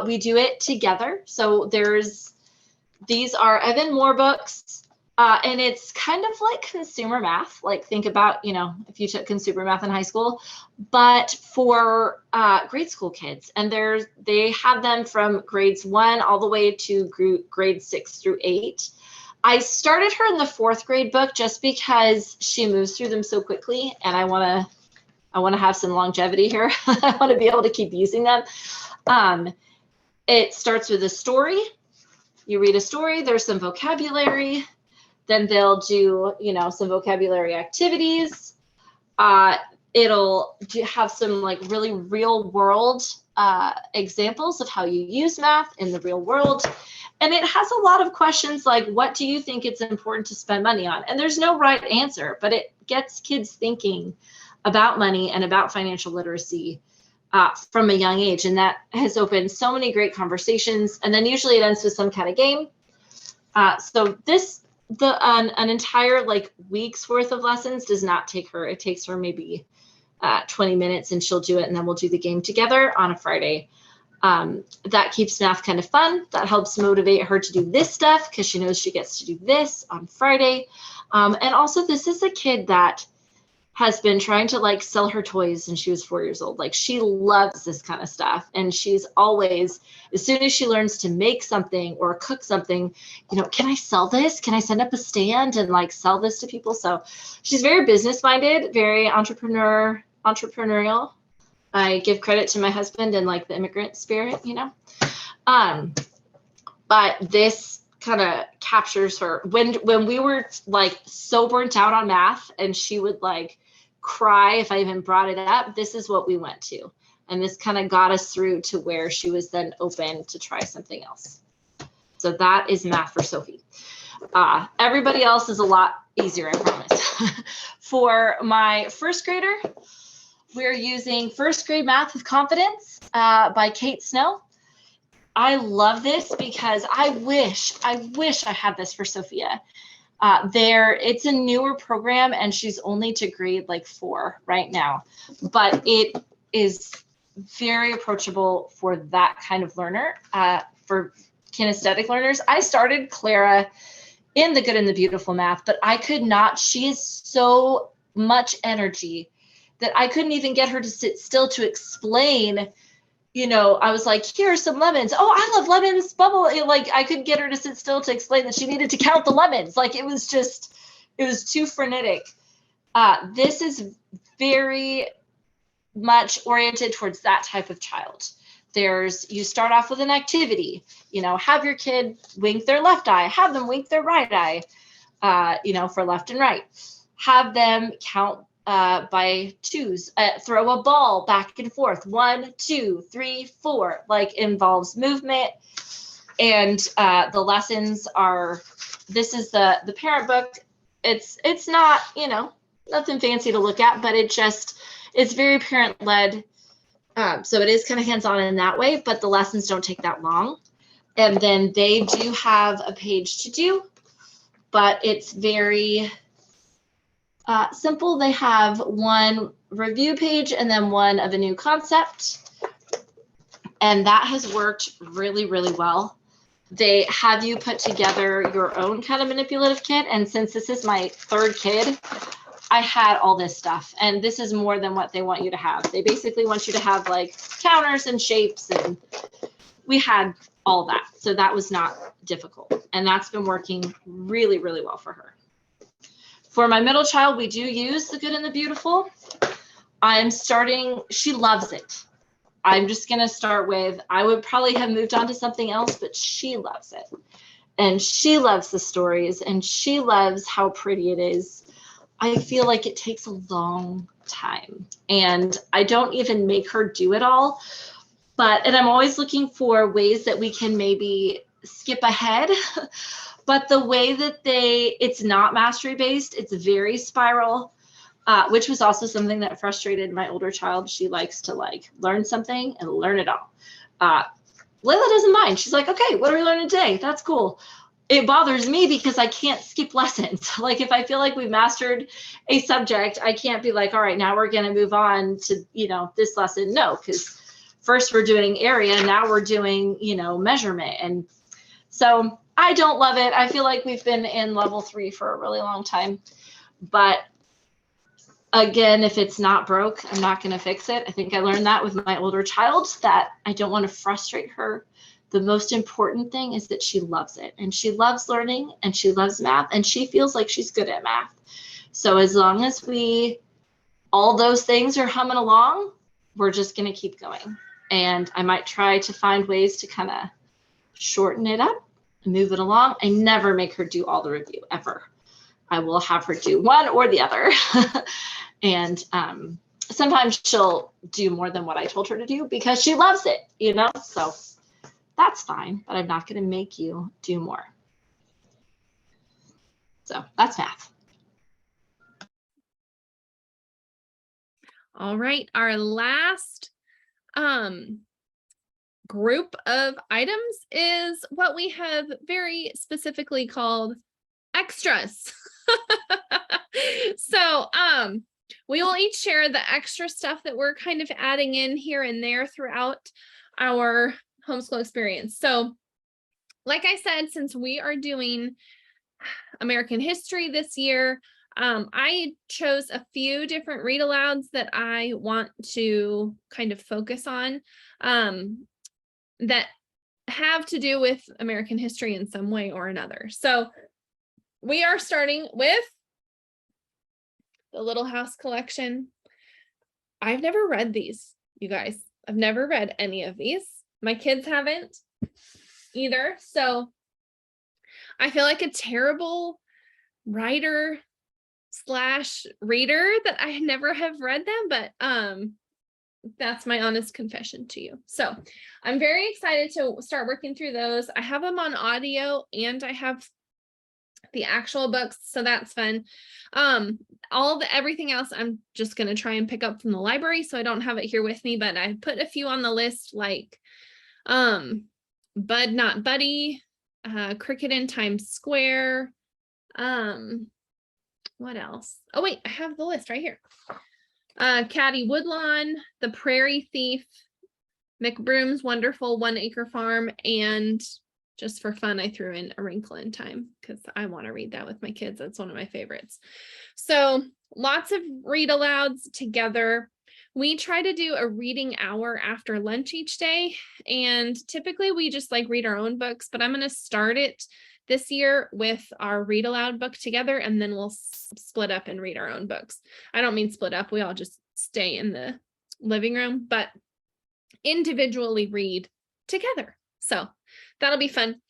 We do it together. So these are Evan Moore books, and it's kind of like consumer math. Like think about, you know, if you took consumer math in high school, but for grade school kids. And they have them from grades 1 all the way to grades 6 through 8. I started her in the 4th grade book just because she moves through them so quickly, and I want to have some longevity here. I want to be able to keep using them. It starts with a story. You read a story, there's some vocabulary, then they'll do, you know, some vocabulary activities. It'll have some like really real world examples of how you use math in the real world. And it has a lot of questions like, what do you think it's important to spend money on? And there's no right answer, but it gets kids thinking about money and about financial literacy from a young age. And that has opened so many great conversations. And then usually it ends with some kind of game. So an entire like week's worth of lessons does not take her. It takes her maybe 20 minutes, and she'll do it. And then we'll do the game together on a Friday. That keeps math kind of fun. That helps motivate her to do this stuff because she knows she gets to do this on Friday. And also, this is a kid that has been trying to like sell her toys since she was 4 years old. Like she loves this kind of stuff. And she's always, as soon as she learns to make something or cook something, you know, can I sell this? Can I send up a stand and like sell this to people? So she's very business minded, very entrepreneurial. I give credit to my husband and like the immigrant spirit, you know. But this kind of captures her. When we were like so burnt out on math, and she would like cry if I even brought it up, this is what we went to. And this kind of got us through to where she was then open to try something else. So that is math for Sophie. Everybody else is a lot easier, I promise. For my 1st grader, we're using First Grade Math with Confidence by Kate Snow. I love this because I wish I had this for Sophia. It's a newer program, and she's only to grade like 4 right now, but it is very approachable for that kind of learner, for kinesthetic learners. I started Clara in the Good and the Beautiful math, but I could not. She is so much energy that I couldn't even get her to sit still to explain. You know, I was like, here are some lemons. Oh, I love lemons, bubble. Like I couldn't get her to sit still to explain that she needed to count the lemons. Like it was too frenetic. This is very much oriented towards that type of child. You start off with an activity, you know, have your kid wink their left eye, have them wink their right eye, you know, for left and right. Have them count by twos. Throw a ball back and forth. 1, 2, 3, 4. Like involves movement. And the lessons are. This is the parent book. It's not, nothing fancy to look at, but it's very parent led. So it is kind of hands-on in that way, but the lessons don't take that long. And then they do have a page to do, but it's very simple. They have one review page and then one of a new concept. And that has worked really, really well. They have you put together your own kind of manipulative kit. And since this is my third kid, I had all this stuff. And this is more than what they want you to have. They basically want you to have like counters and shapes, and we had all that. So that was not difficult. And that's been working really, really well for her. For my middle child, we do use the good and the beautiful. She loves it. I'm just going to start with, I would probably have moved on to something else, but she loves it. And she loves the stories, and she loves how pretty it is. I feel like it takes a long time, and I don't even make her do it all. And I'm always looking for ways that we can maybe skip ahead. But the way that it's not mastery based, it's very spiral. Which was also something that frustrated my older child. She likes to learn something and learn it all. Layla doesn't mind. She's like, okay, what are we learning today? That's cool. It bothers me because I can't skip lessons. Like if I feel like we've mastered a subject, I can't be like, all right, now we're going to move on to, this lesson. No, because first we're doing area. Now we're doing, measurement. And so I don't love it. I feel like we've been in level 3 for a really long time, but again, if it's not broke, I'm not going to fix it. I think I learned that with my older child, that I don't want to frustrate her. The most important thing is that she loves it, and she loves learning, and she loves math, and she feels like she's good at math. So as long as all those things are humming along, we're just going to keep going. And I might try to find ways to kind of shorten it up and move it along. I never make her do all the review ever. I will have her do one or the other. And sometimes she'll do more than what I told her to do because she loves it, so that's fine, but I'm not going to make you do more. So that's math. All right. Our last group of items is what we have very specifically called extras. So we will each share the extra stuff that we're kind of adding in here and there throughout our homeschool experience. So like I said, since we are doing American history this year, I chose a few different read alouds that I want to kind of focus on that have to do with American history in some way or another. So we are starting with the Little House collection. I've never read these, you guys. I've never read any of these. My kids haven't either. So I feel like a terrible writer / reader that I never have read them, but that's my honest confession to you. So I'm very excited to start working through those. I have them on audio and I have the actual books, so that's fun. Everything else I'm just going to try and pick up from the library, so I don't have it here with me, but I put a few on the list, like Bud Not Buddy, Cricket in Times Square. What else? Oh wait, I have the list right here. Caddy Woodlawn, The Prairie Thief, McBroom's Wonderful 1 Acre Farm, and just for fun, I threw in A Wrinkle in Time because I want to read that with my kids. That's one of my favorites. So lots of read alouds together. We try to do a reading hour after lunch each day. And typically we just read our own books, but I'm going to start it this year with our read aloud book together, and then we'll split up and read our own books. I don't mean split up. We all just stay in the living room, but individually read together. So that'll be fun.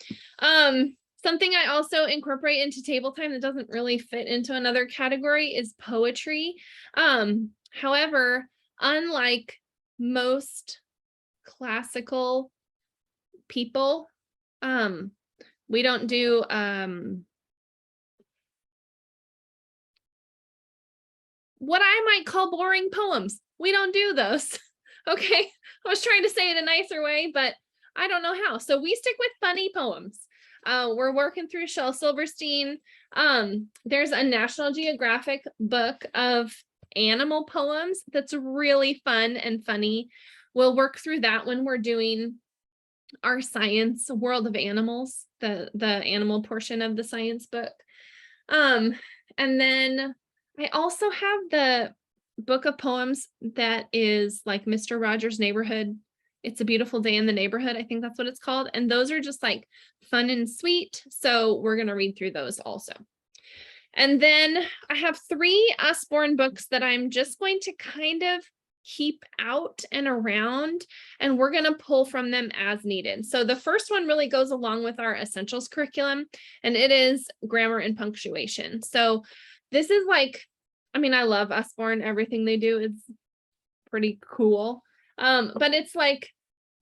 Something I also incorporate into table time that doesn't really fit into another category is poetry. However, unlike most classical people, we don't do what I might call boring poems. We don't do those. Okay. I was trying to say it a nicer way, but I don't know how. So we stick with funny poems. We're working through Shel Silverstein. There's a National Geographic book of animal poems that's really fun and funny. We'll work through that when we're doing our science World of Animals, the animal portion of the science book. And then I also have the book of poems that is like Mr. Rogers' Neighborhood. It's a Beautiful Day in the Neighborhood. I think that's what it's called. And those are just like fun and sweet. So we're going to read through those also. And then I have 3 Usborne books that I'm just going to kind of keep out and around, and we're going to pull from them as needed. So the first one really goes along with our essentials curriculum, and it is grammar and punctuation. So this is like, I mean, I love Usborne. Everything they do is pretty cool. But it's like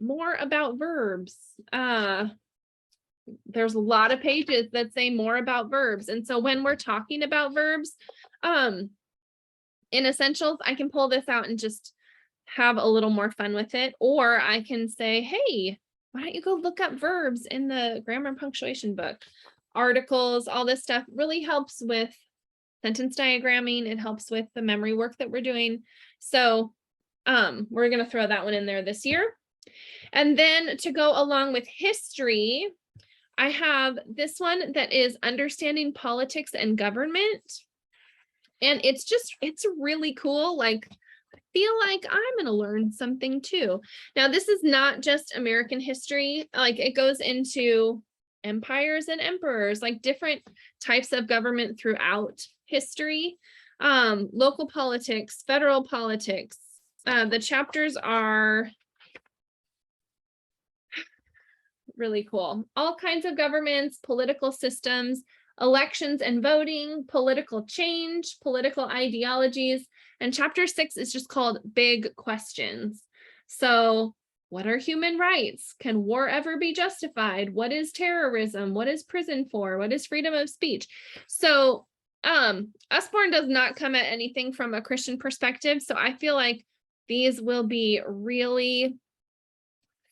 more about verbs. There's a lot of pages that say more about verbs. And so when we're talking about verbs, in essentials, I can pull this out and just have a little more fun with it. Or I can say, hey, why don't you go look up verbs in the grammar and punctuation book? Articles, all this stuff really helps with sentence diagramming. It helps with the memory work that we're doing. So we're going to throw that one in there this year. And then to go along with history, I have this one that is Understanding Politics and Government. And it's really cool. Like, I feel like I'm going to learn something too. Now, this is not just American history. Like, it goes into empires and emperors, like different types of government throughout history, local politics, federal politics. The chapters are really cool. All kinds of governments, political systems, elections and voting, political change, political ideologies. And chapter 6 is just called Big Questions. So what are human rights? Can war ever be justified? What is terrorism? What is prison for? What is freedom of speech? So Usborne does not come at anything from a Christian perspective. So I feel like these will be really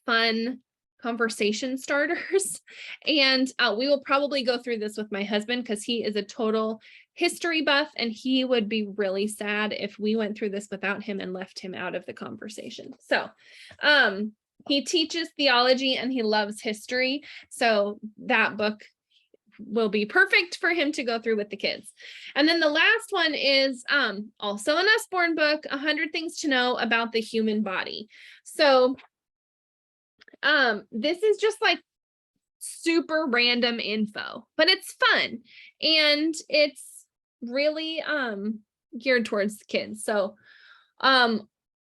fun conversation starters. And we will probably go through this with my husband because he is a total history buff, and he would be really sad if we went through this without him and left him out of the conversation. So he teaches theology and he loves history. So that book will be perfect for him to go through with the kids. And then the last one is also an Usborne book, 100 Things to Know About the Human Body. So this is just like super random info, but it's fun and it's really geared towards the kids. So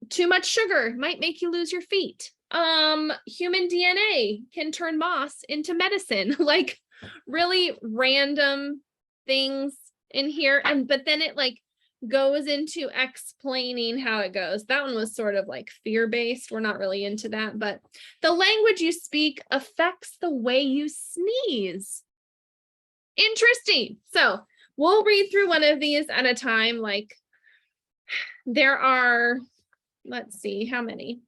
too much sugar might make you lose your feet. Human DNA can turn moss into medicine. Like really random things in here, but then it like goes into explaining how it goes. That one was sort of like fear-based. We're not really into that, but the language you speak affects the way you sneeze. Interesting. So we'll read through one of these at a time. Like there are, let's see, how many?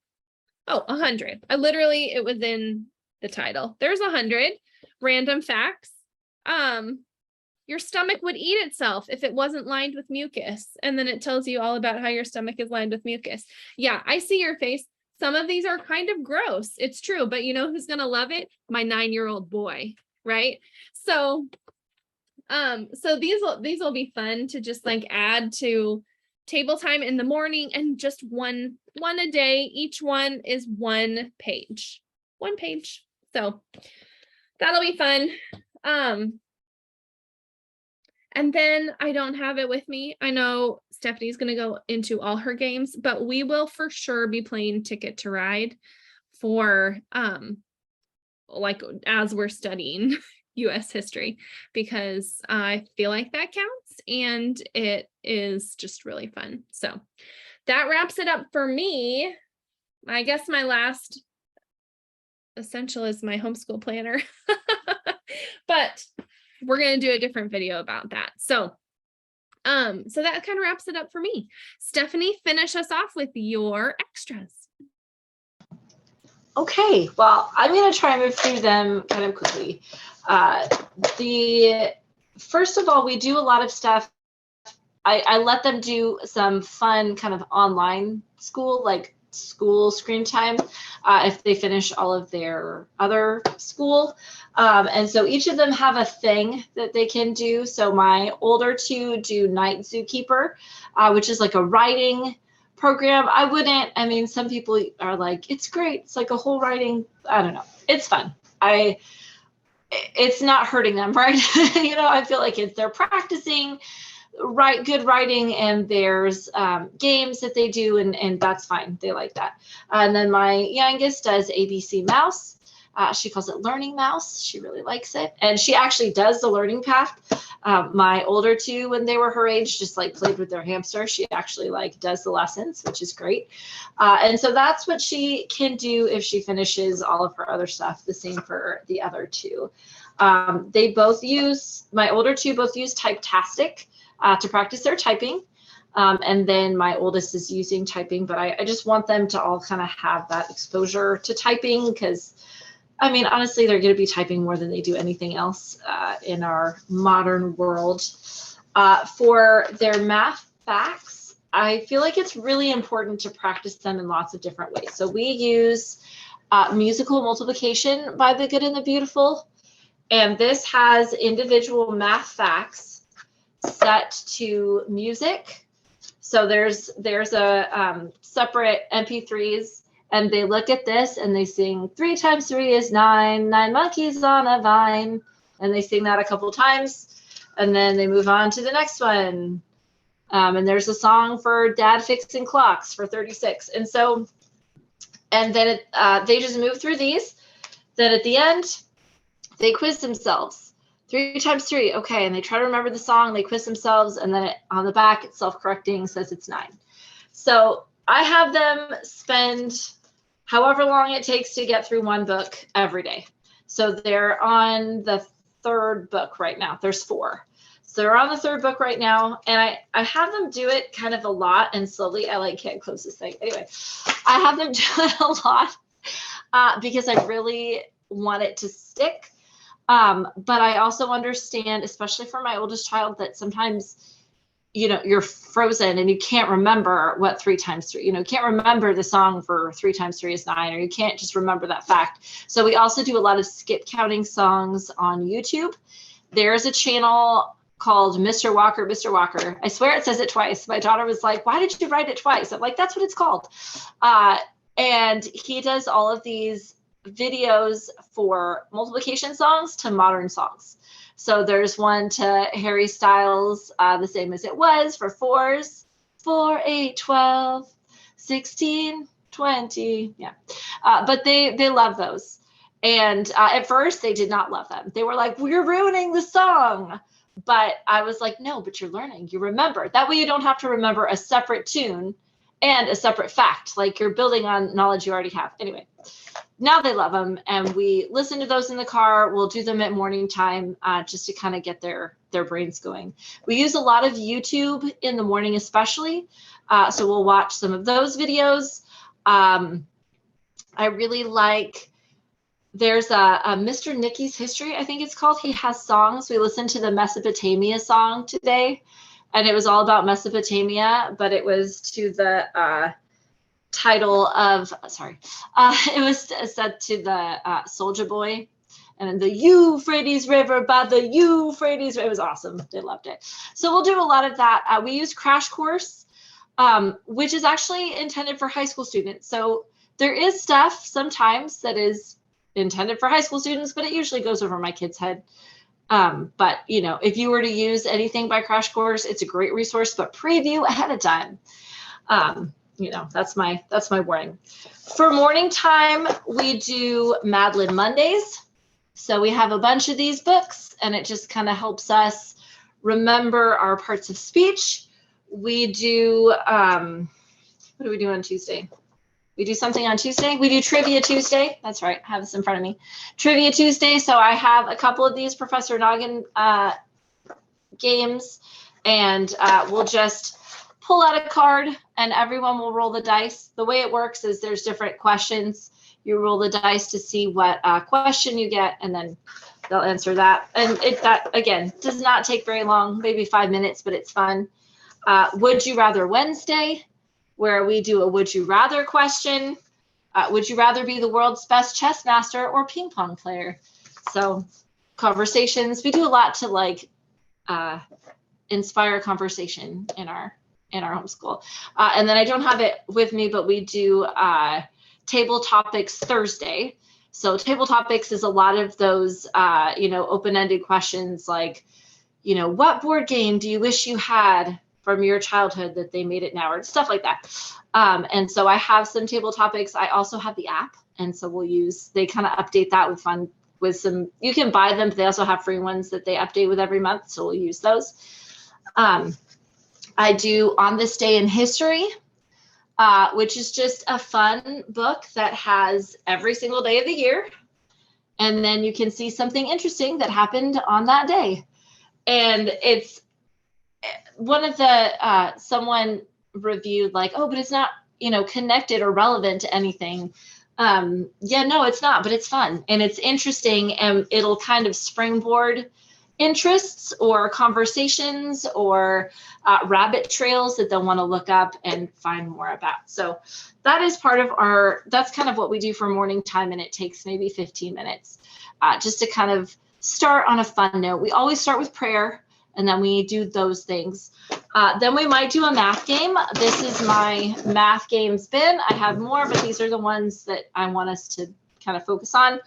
Oh, 100. It was in the title. There's 100 random facts. Your stomach would eat itself if it wasn't lined with mucus. And then it tells you all about how your stomach is lined with mucus. Yeah, I see your face. Some of these are kind of gross. It's true, but you know who's going to love it? My 9-year-old boy, right? So these will be fun to just like add to table time in the morning, and just one a day. Each one is 1 page. 1 page. So that'll be fun. And then I don't have it with me. I know Stephanie's going to go into all her games, but we will for sure be playing Ticket to Ride for like as we're studying, US history because I feel like that counts and it is just really fun. So that wraps it up for me. I guess my last essential is my homeschool planner, but we're going to do a different video about that. So that kind of wraps it up for me. Stephanie, finish us off with your extras. Okay, well, I'm going to try and move through them kind of quickly. First of all, we do a lot of stuff. I let them do some fun kind of online school, like school screen time, if they finish all of their other school. And so each of them have a thing that they can do. So my older two do Night Zookeeper, which is like a writing program. I mean, some people are like, it's great. It's like a whole writing, I don't know. It's fun. It's not hurting them, right? I feel like they're practicing good writing, and there's games that they do, and that's fine. They like that. And then my youngest does ABC Mouse. She calls it Learning Mouse. She really likes it. And she actually does the learning path. My older two, when they were her age, just like played with their hamster. She actually does the lessons, which is great. And so that's what she can do if she finishes all of her other stuff. The same for the other two. My older two both use Typetastic to practice their typing. And then my oldest is using typing, but I just want them to all kind of have that exposure to typing because, I mean, honestly, they're going to be typing more than they do anything else in our modern world. For their math facts, I feel like it's really important to practice them in lots of different ways. So we use musical multiplication by The Good and the Beautiful. And this has individual math facts set to music. So there's a separate MP3s, and they look at this and they sing 3 times 3 is 9, 9 monkeys on a vine. And they sing that a couple times, and then they move on to the next one. And there's a song for Dad Fixing Clocks for 36. And then they just move through these. Then at the end, they quiz themselves. 3 times 3, okay, and they try to remember the song, they quiz themselves, and then on the back, it's self-correcting, says it's 9. So I have them spend however long it takes to get through one book every day. So they're on the 3rd book right now. There's 4. So they're on the 3rd book right now, and I have them do it kind of a lot and slowly. Can't close this thing. Anyway, I have them do it a lot because I really want it to stick. But I also understand, especially for my oldest child, that sometimes, you're frozen and you can't remember what 3 times 3, you can't remember the song for 3 times 3 is 9, or you can't just remember that fact. So we also do a lot of skip counting songs on YouTube. There's a channel called Mr. Walker, Mr. Walker. I swear it says it twice. My daughter was like, why did you write it twice? I'm like, that's what it's called. And he does all of these videos for multiplication songs to modern songs. So there's one to Harry Styles, The Same As It Was, for 4s, 4, 8, 12, 16, 20. Yeah. But they love those. And at first they did not love them. They were like, we're ruining the song. But I was like, no, but you're learning. You remember. That way you don't have to remember a separate tune and a separate fact. Like, you're building on knowledge you already have. Anyway, now they love them, and we listen to those in the car. We'll do them at morning time just to kind of get their brains going. We use a lot of YouTube in the morning, especially. So we'll watch some of those videos. I really like, there's a Mr. Nicky's History, I think it's called. He has songs. We listened to the Mesopotamia song today, and it was all about Mesopotamia, but it was to the title of, it was set to the Soldier Boy, and the Euphrates River by the Euphrates. It was awesome. They loved it. So we'll do a lot of that. We use Crash Course, which is actually intended for high school students. So there is stuff sometimes that is intended for high school students, but it usually goes over my kids' head. But if you were to use anything by Crash Course, it's a great resource, but preview ahead of time. That's my warning. For morning time, we do Madeline Mondays. So we have a bunch of these books, and it just kind of helps us remember our parts of speech. We do, what do we do on Tuesday? We do something on Tuesday. We do Trivia Tuesday. That's right. I have this in front of me. Trivia Tuesday. So I have a couple of these Professor Noggin games, and we'll just pull out a card and everyone will roll the dice. The way it works is there's different questions. You roll the dice to see what question you get, and then they'll answer that. And that, again, does not take very long, maybe 5 minutes, but it's fun. Would You Rather Wednesday, where we do a would you rather question. Would you rather be the world's best chess master or ping pong player? So conversations, we do a lot to like inspire conversation in our homeschool. And then I don't have it with me, but we do Table Topics Thursday. So Table Topics is a lot of those, open-ended questions like, what board game do you wish you had from your childhood that they made it now, or stuff like that. And so I have some Table Topics. I also have the app. And so they kind of update that with some, you can buy them, but they also have free ones that they update with every month. So we'll use those. I do On This Day in History, which is just a fun book that has every single day of the year. And then you can see something interesting that happened on that day. And it's one of the, someone reviewed like, oh, but it's not, connected or relevant to anything. Yeah, no, it's not, but it's fun and it's interesting, and it'll kind of springboard interests or conversations or rabbit trails that they'll want to look up and find more about. So that is part of that's kind of what we do for morning time, and it takes maybe 15 minutes just to kind of start on a fun note. We always start with prayer, and then we do those things. Then we might do a math game. This is my math games bin. I have more, but these are the ones that I want us to kind of focus on.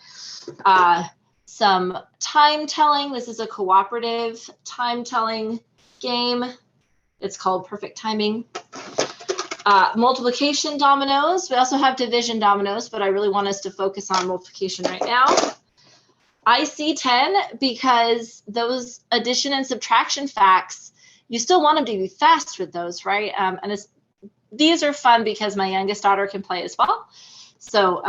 Some time telling. This is a cooperative time telling game. It's called Perfect Timing. Multiplication dominoes. We also have division dominoes, but I really want us to focus on multiplication right now. I see 10 because those addition and subtraction facts, you still want them to be fast with those, right? And these are fun because my youngest daughter can play as well. So,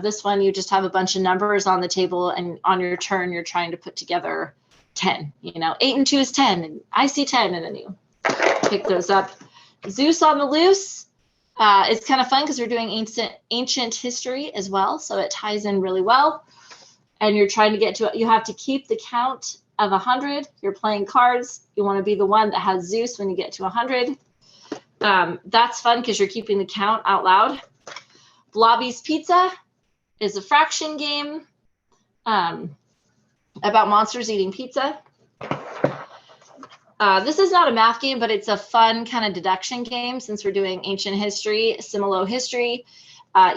this one, you just have a bunch of numbers on the table, and on your turn, you're trying to put together 10. 8 and 2 is 10, and I see 10, and then you pick those up. Zeus on the Loose. It's kind of fun because we're doing ancient history as well, so it ties in really well. And you're trying to get to it. You have to keep the count of 100. You're playing cards. You want to be the one that has Zeus when you get to 100. That's fun because you're keeping the count out loud. Blobby's Pizza is a fraction game about monsters eating pizza. This is not a math game, but it's a fun kind of deduction game since we're doing ancient history, Similo history.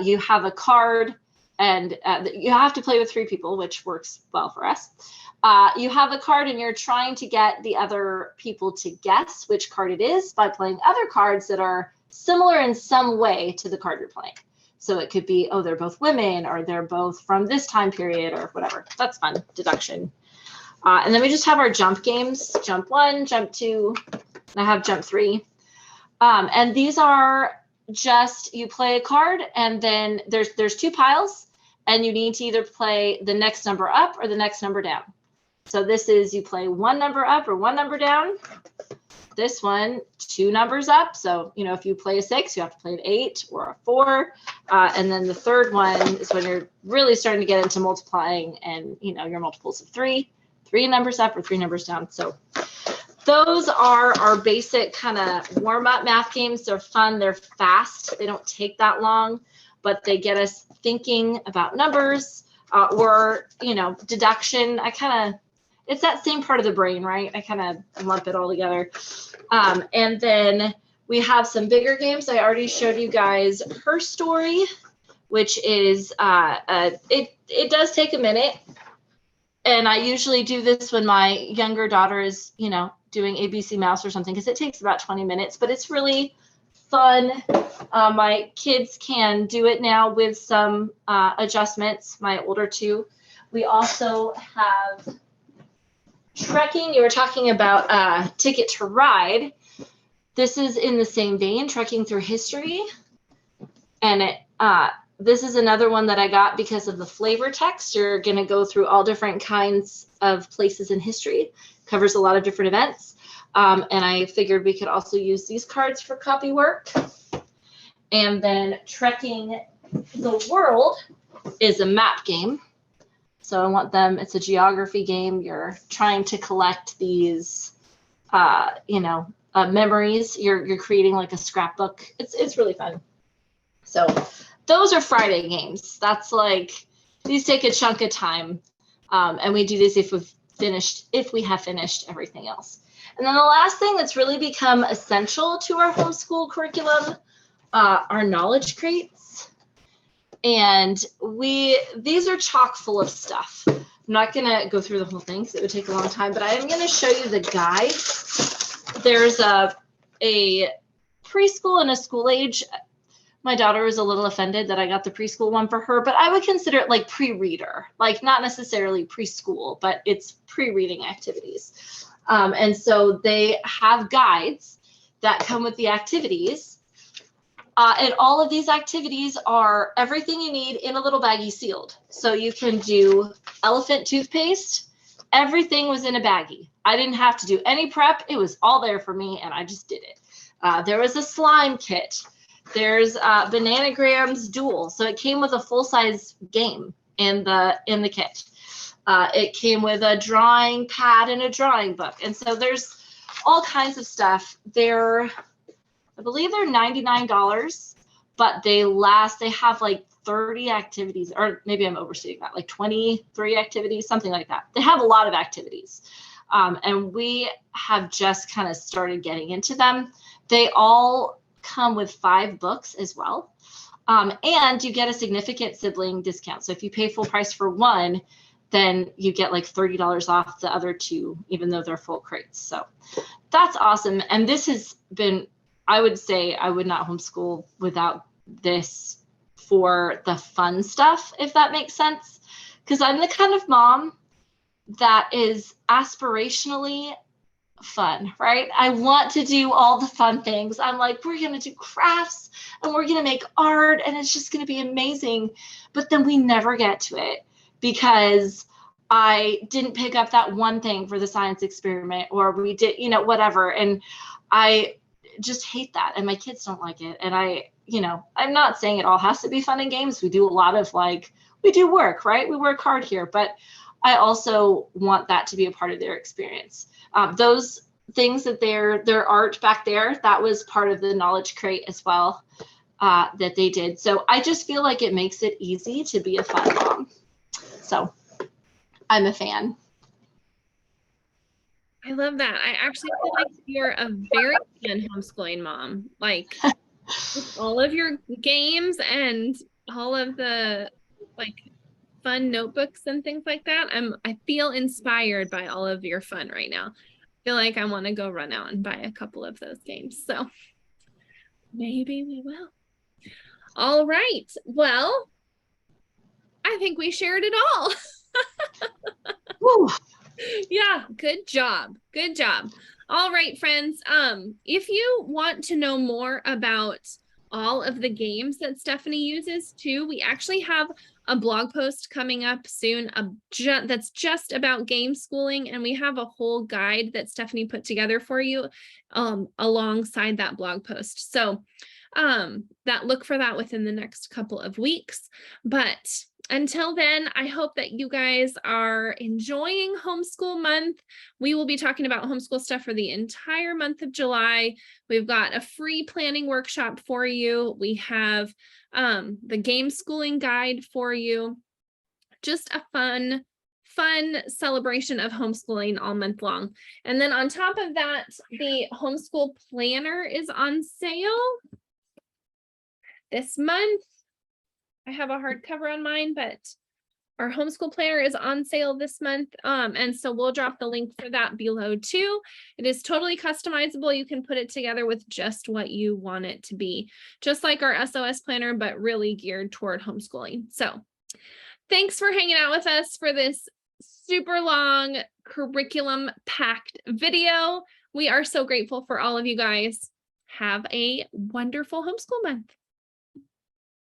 You have a card, and you have to play with 3 people, which works well for us. You have a card, and you're trying to get the other people to guess which card it is by playing other cards that are similar in some way to the card you're playing. So it could be, oh, they're both women, or they're both from this time period, or whatever. That's fun, deduction. And then we just have our jump games, jump 1, jump 2, and I have jump 3. And these are just, you play a card, and then there's 2 piles, and you need to either play the next number up or the next number down. So this is, you play 1 number up or 1 number down. This one, 2 numbers up. So, if you play a 6, you have to play an 8 or a 4. And then the third one is when you're really starting to get into multiplying, and, your multiples of 3 numbers up or 3 numbers down. So those are our basic kind of warm-up math games. They're fun. They're fast. They don't take that long, but they get us thinking about numbers or, deduction. It's that same part of the brain, right? I kind of lump it all together. And then we have some bigger games. I already showed you guys Her Story, which is, it does take a minute. And I usually do this when my younger daughter is, doing ABC Mouse or something, because it takes about 20 minutes, but it's really fun. My kids can do it now with some adjustments, my older 2. We also have trekking. You were talking about Ticket to Ride. This is in the same vein, trekking through history. And this is another one that I got because of the flavor text. You're going to go through all different kinds of places in history. Covers a lot of different events. And I figured we could also use these cards for copy work. And then Trekking the World is a map game. So I want them, it's a geography game. You're trying to collect these, memories. You're creating like a scrapbook. It's really fun. So those are Friday games. That's like, these take a chunk of time. And we do this if we have finished everything else. And then the last thing that's really become essential to our homeschool curriculum are knowledge crates. And these are chock full of stuff. I'm not gonna go through the whole thing because it would take a long time, but I am gonna show you the guide. There's a preschool and a school age. My daughter was a little offended that I got the preschool one for her, but I would consider it like pre-reader, like not necessarily preschool, but it's pre-reading activities. And so they have guides that come with the activities. And all of these activities are everything you need in a little baggie sealed. So you can do elephant toothpaste. Everything was in a baggie. I didn't have to do any prep. It was all there for me, and I just did it. There was a slime kit. There's Bananagrams Duel. So it came with a full-size game in the kit. It came with a drawing pad and a drawing book. And so there's all kinds of stuff. I believe they're $99, but they have like 30 activities, or maybe I'm overstating that, like 23 activities, something like that. They have a lot of activities. And we have just kind of started getting into them. They all come with 5 books as well. And you get a significant sibling discount. So if you pay full price for one, then you get like $30 off the other 2, even though they're full crates. So that's awesome. And this has been, I would say I would not homeschool without this for the fun stuff, if that makes sense. Because I'm the kind of mom that is aspirationally fun, right? I want to do all the fun things. I'm like, we're going to do crafts and we're going to make art and it's just going to be amazing. But then we never get to it because I didn't pick up that one thing for the science experiment, or we did, whatever. And I just hate that. And my kids don't like it. And I'm not saying it all has to be fun and games. We do a lot of we do work, right? We work hard here, but I also want that to be a part of their experience. Those things that their art back there, that was part of the knowledge crate as well, that they did. So I just feel like it makes it easy to be a fun mom. So I'm a fan. I love that. I actually feel like you're a very fun homeschooling mom. Like with all of your games and all of the fun notebooks and things like that. I feel inspired by all of your fun right now. I feel like I want to go run out and buy a couple of those games. So maybe we will. All right. Well, I think we shared it all. Yeah, good job. Good job. All right, friends. If you want to know more about all of the games that Stephanie uses too, we actually have a blog post coming up soon that's just about game schooling, and we have a whole guide that Stephanie put together for you alongside that blog post. So look for that within the next couple of weeks. But until then, I hope that you guys are enjoying homeschool month. We will be talking about homeschool stuff for the entire month of July. We've got a free planning workshop for you. We have the game schooling guide for you. Just a fun celebration of homeschooling all month long. And then on top of that, the homeschool planner is on sale this month. I have a hardcover on mine, but our homeschool planner is on sale this month. And so we'll drop the link for that below too. It is totally customizable. You can put it together with just what you want it to be, just like our SOS planner, but really geared toward homeschooling. So thanks for hanging out with us for this super long curriculum packed video. We are so grateful for all of you guys. Have a wonderful homeschool month.